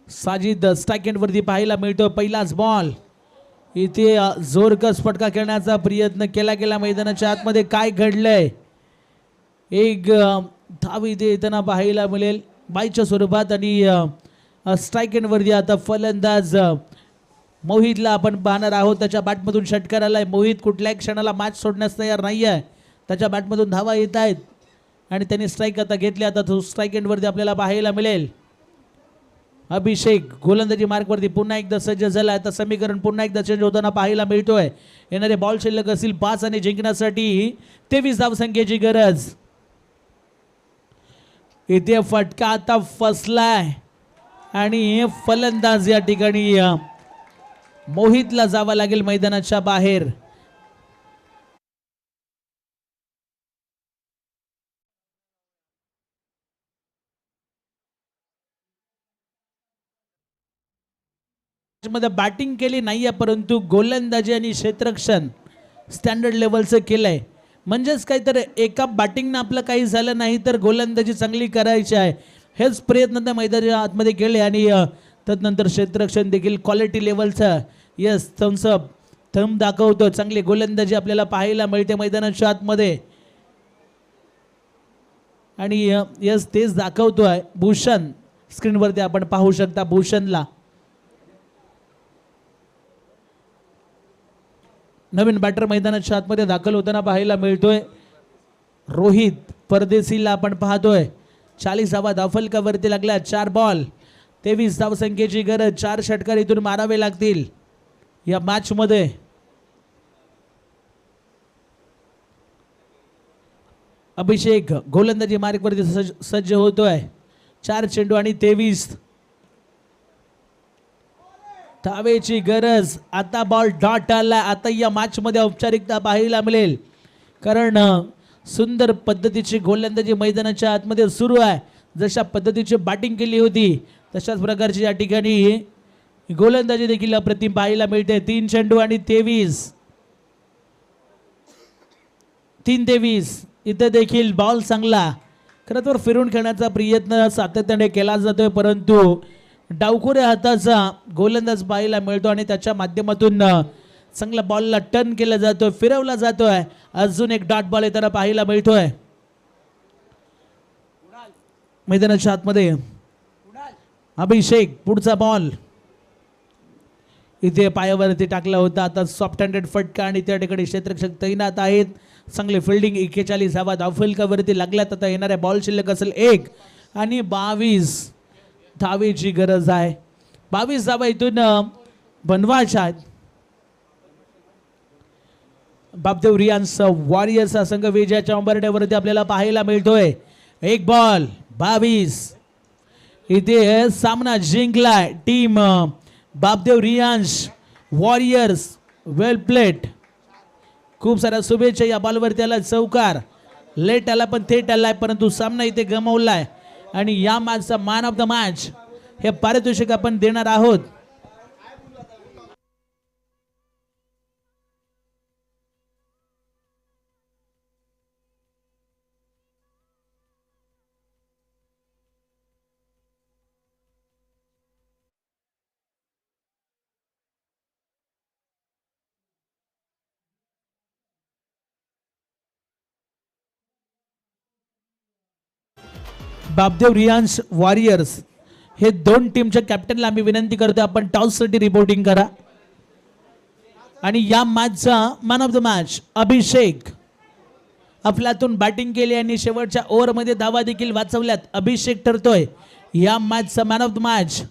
साजिद स्ट्राइक वरती पाहायला मिळतो. पहिलाच बॉल इथे जोरकस फटका खेळण्याचा प्रयत्न केला गेला. मैदानाच्या आतमध्ये काय घडलंय, एक धाव इथे येताना पाहायला मिळेल बाईच्या स्वरूपात. आणि स्ट्राइक वरती आता फलंदाज मोहितला आपण पाहणार आहोत. त्याच्या बॅटमधून षटकार आलाय. मोहित कुठल्याही क्षणाला मॅच सोडण्यास तयार नाही आहे. त्याच्या बॅटमधून धावा येत आहेत आणि त्यांनी स्ट्राइक आता घेतली. आता तो स्ट्राइक वरती आपल्याला पाहायला मिळेल. अभिषेक गोलंदाजी मार्कवरती पुन्हा एकदा सज्ज झाला. आता समीकरण पुन्हा एकदा चेंज होताना पाहायला मिळतोय. येणारे बॉल शिल्लक असतील 5 आणि जिंकण्यासाठी 23 धावसंख्येची गरज. इथे फटका आता फसलाय आणि फलंदाज या ठिकाणी मोहितला जावं लागेल मैदानाच्या बाहेर. मध्ये बॅटिंग केली नाहीये, परंतु गोलंदाजी आणि क्षेत्ररक्षण स्टँडर्ड लेवलचं केलंय. म्हणजेच काय तर एका बॅटिंगनं आपलं काही झालं नाही तर गोलंदाजी चांगली करायची आहे हेच प्रयत्न त्या मैदानाच्या आतमध्ये केले. आणि तदनंतर क्षेत्ररक्षण देखील क्वालिटी लेवलचं यस थंब दाखवतो. चांगली गोलंदाजी आपल्याला पाहायला मिळते मैदानाच्या आतमध्ये. आणि यस तेच दाखवतोय भूषण. स्क्रीनवरती आपण पाहू शकता भूषणला. नवीन बॅटर मैदानाच्या आतमध्ये दाखल होताना पाहायला मिळतोय. रोहित परदेशीला आपण पाहतोय. 40 धावा धावफलकावरती लागल्या. 4 बॉल 23 धावसंख्येची गरज. 4 षटकार इथून मारावे लागतील या मॅच मध्ये. अभिषेक गोलंदाजी मार्गवरती सज्ज होतोय. 4 चेंडू आणि 23 धावेची गरज. आता बॉल डॉट आला. आता या मॅच मध्ये औपचारिकता पाहायला मिळेल, कारण सुंदर पद्धतीची गोलंदाजी मैदानाच्या आतमध्ये सुरू आहे. जशा पद्धतीची बॅटिंग केली होती तशाच प्रकारची या ठिकाणी गोलंदाजी देखील अप्रतिम पाहायला मिळते. 3 चेंडू आणि 23. 3-23. इथे देखील बॉल चांगला खरं तर फिरून खेळण्याचा प्रयत्न सातत्याने केला जातोय, परंतु डावखुऱ्या हाताचा गोलंदाज पाहायला मिळतो आणि त्याच्या माध्यमातून चांगला बॉलला टर्न केला जातोय, फिरवला जातोय. अजून एक डॉट बॉल येताना पाहायला मिळतोय मैदानाच्या आतमध्ये. अभिषेक पुढचा बॉल इथे पायावरती टाकला होता. आता सॉफ्ट हँडेड फटका आणि त्या ठिकाणी क्षेत्ररक्षक तैनात आहेत. चांगले फिल्डिंग. 41 धावा धावफलकावरती लागल्यात. आता येणाऱ्या बॉल शिल्लक असेल 1 आणि 22 धावेची गरज आहे. 22 धावा इथून बनवायच्या आहेत. बापदेव रियान्स वॉरियर्स हा संघ विजयाच्या उंबरठ्यावरती आपल्याला पाहायला मिळतोय. 1 बॉल 22. इथे सामना जिंकलाय टीम बापदेव रियान्स वॉरियर्स. वेल प्लेट. खूप साऱ्या शुभेच्छा. या बॉलवरती आला चौकार. लेट आला पण थेट आलाय, परंतु सामना इथे गमावलाय आणि या मॅचचा मॅन ऑफ द मॅच हे पारितोषिक आपण देणार आहोत. बापदेव रियान्स वॉरियर्स हे 2 टीमच्या कॅप्टनला आम्ही विनंती करतो, आपण टॉससाठी रिपोर्टिंग करा. आणि या मॅचचा मॅन ऑफ द मॅच अभिषेक. आपल्यातून बॅटिंग केली आणि शेवटच्या ओव्हरमध्ये धावा देखील वाचवल्यात. अभिषेक ठरतोय या मॅचचा मॅन ऑफ द मॅच.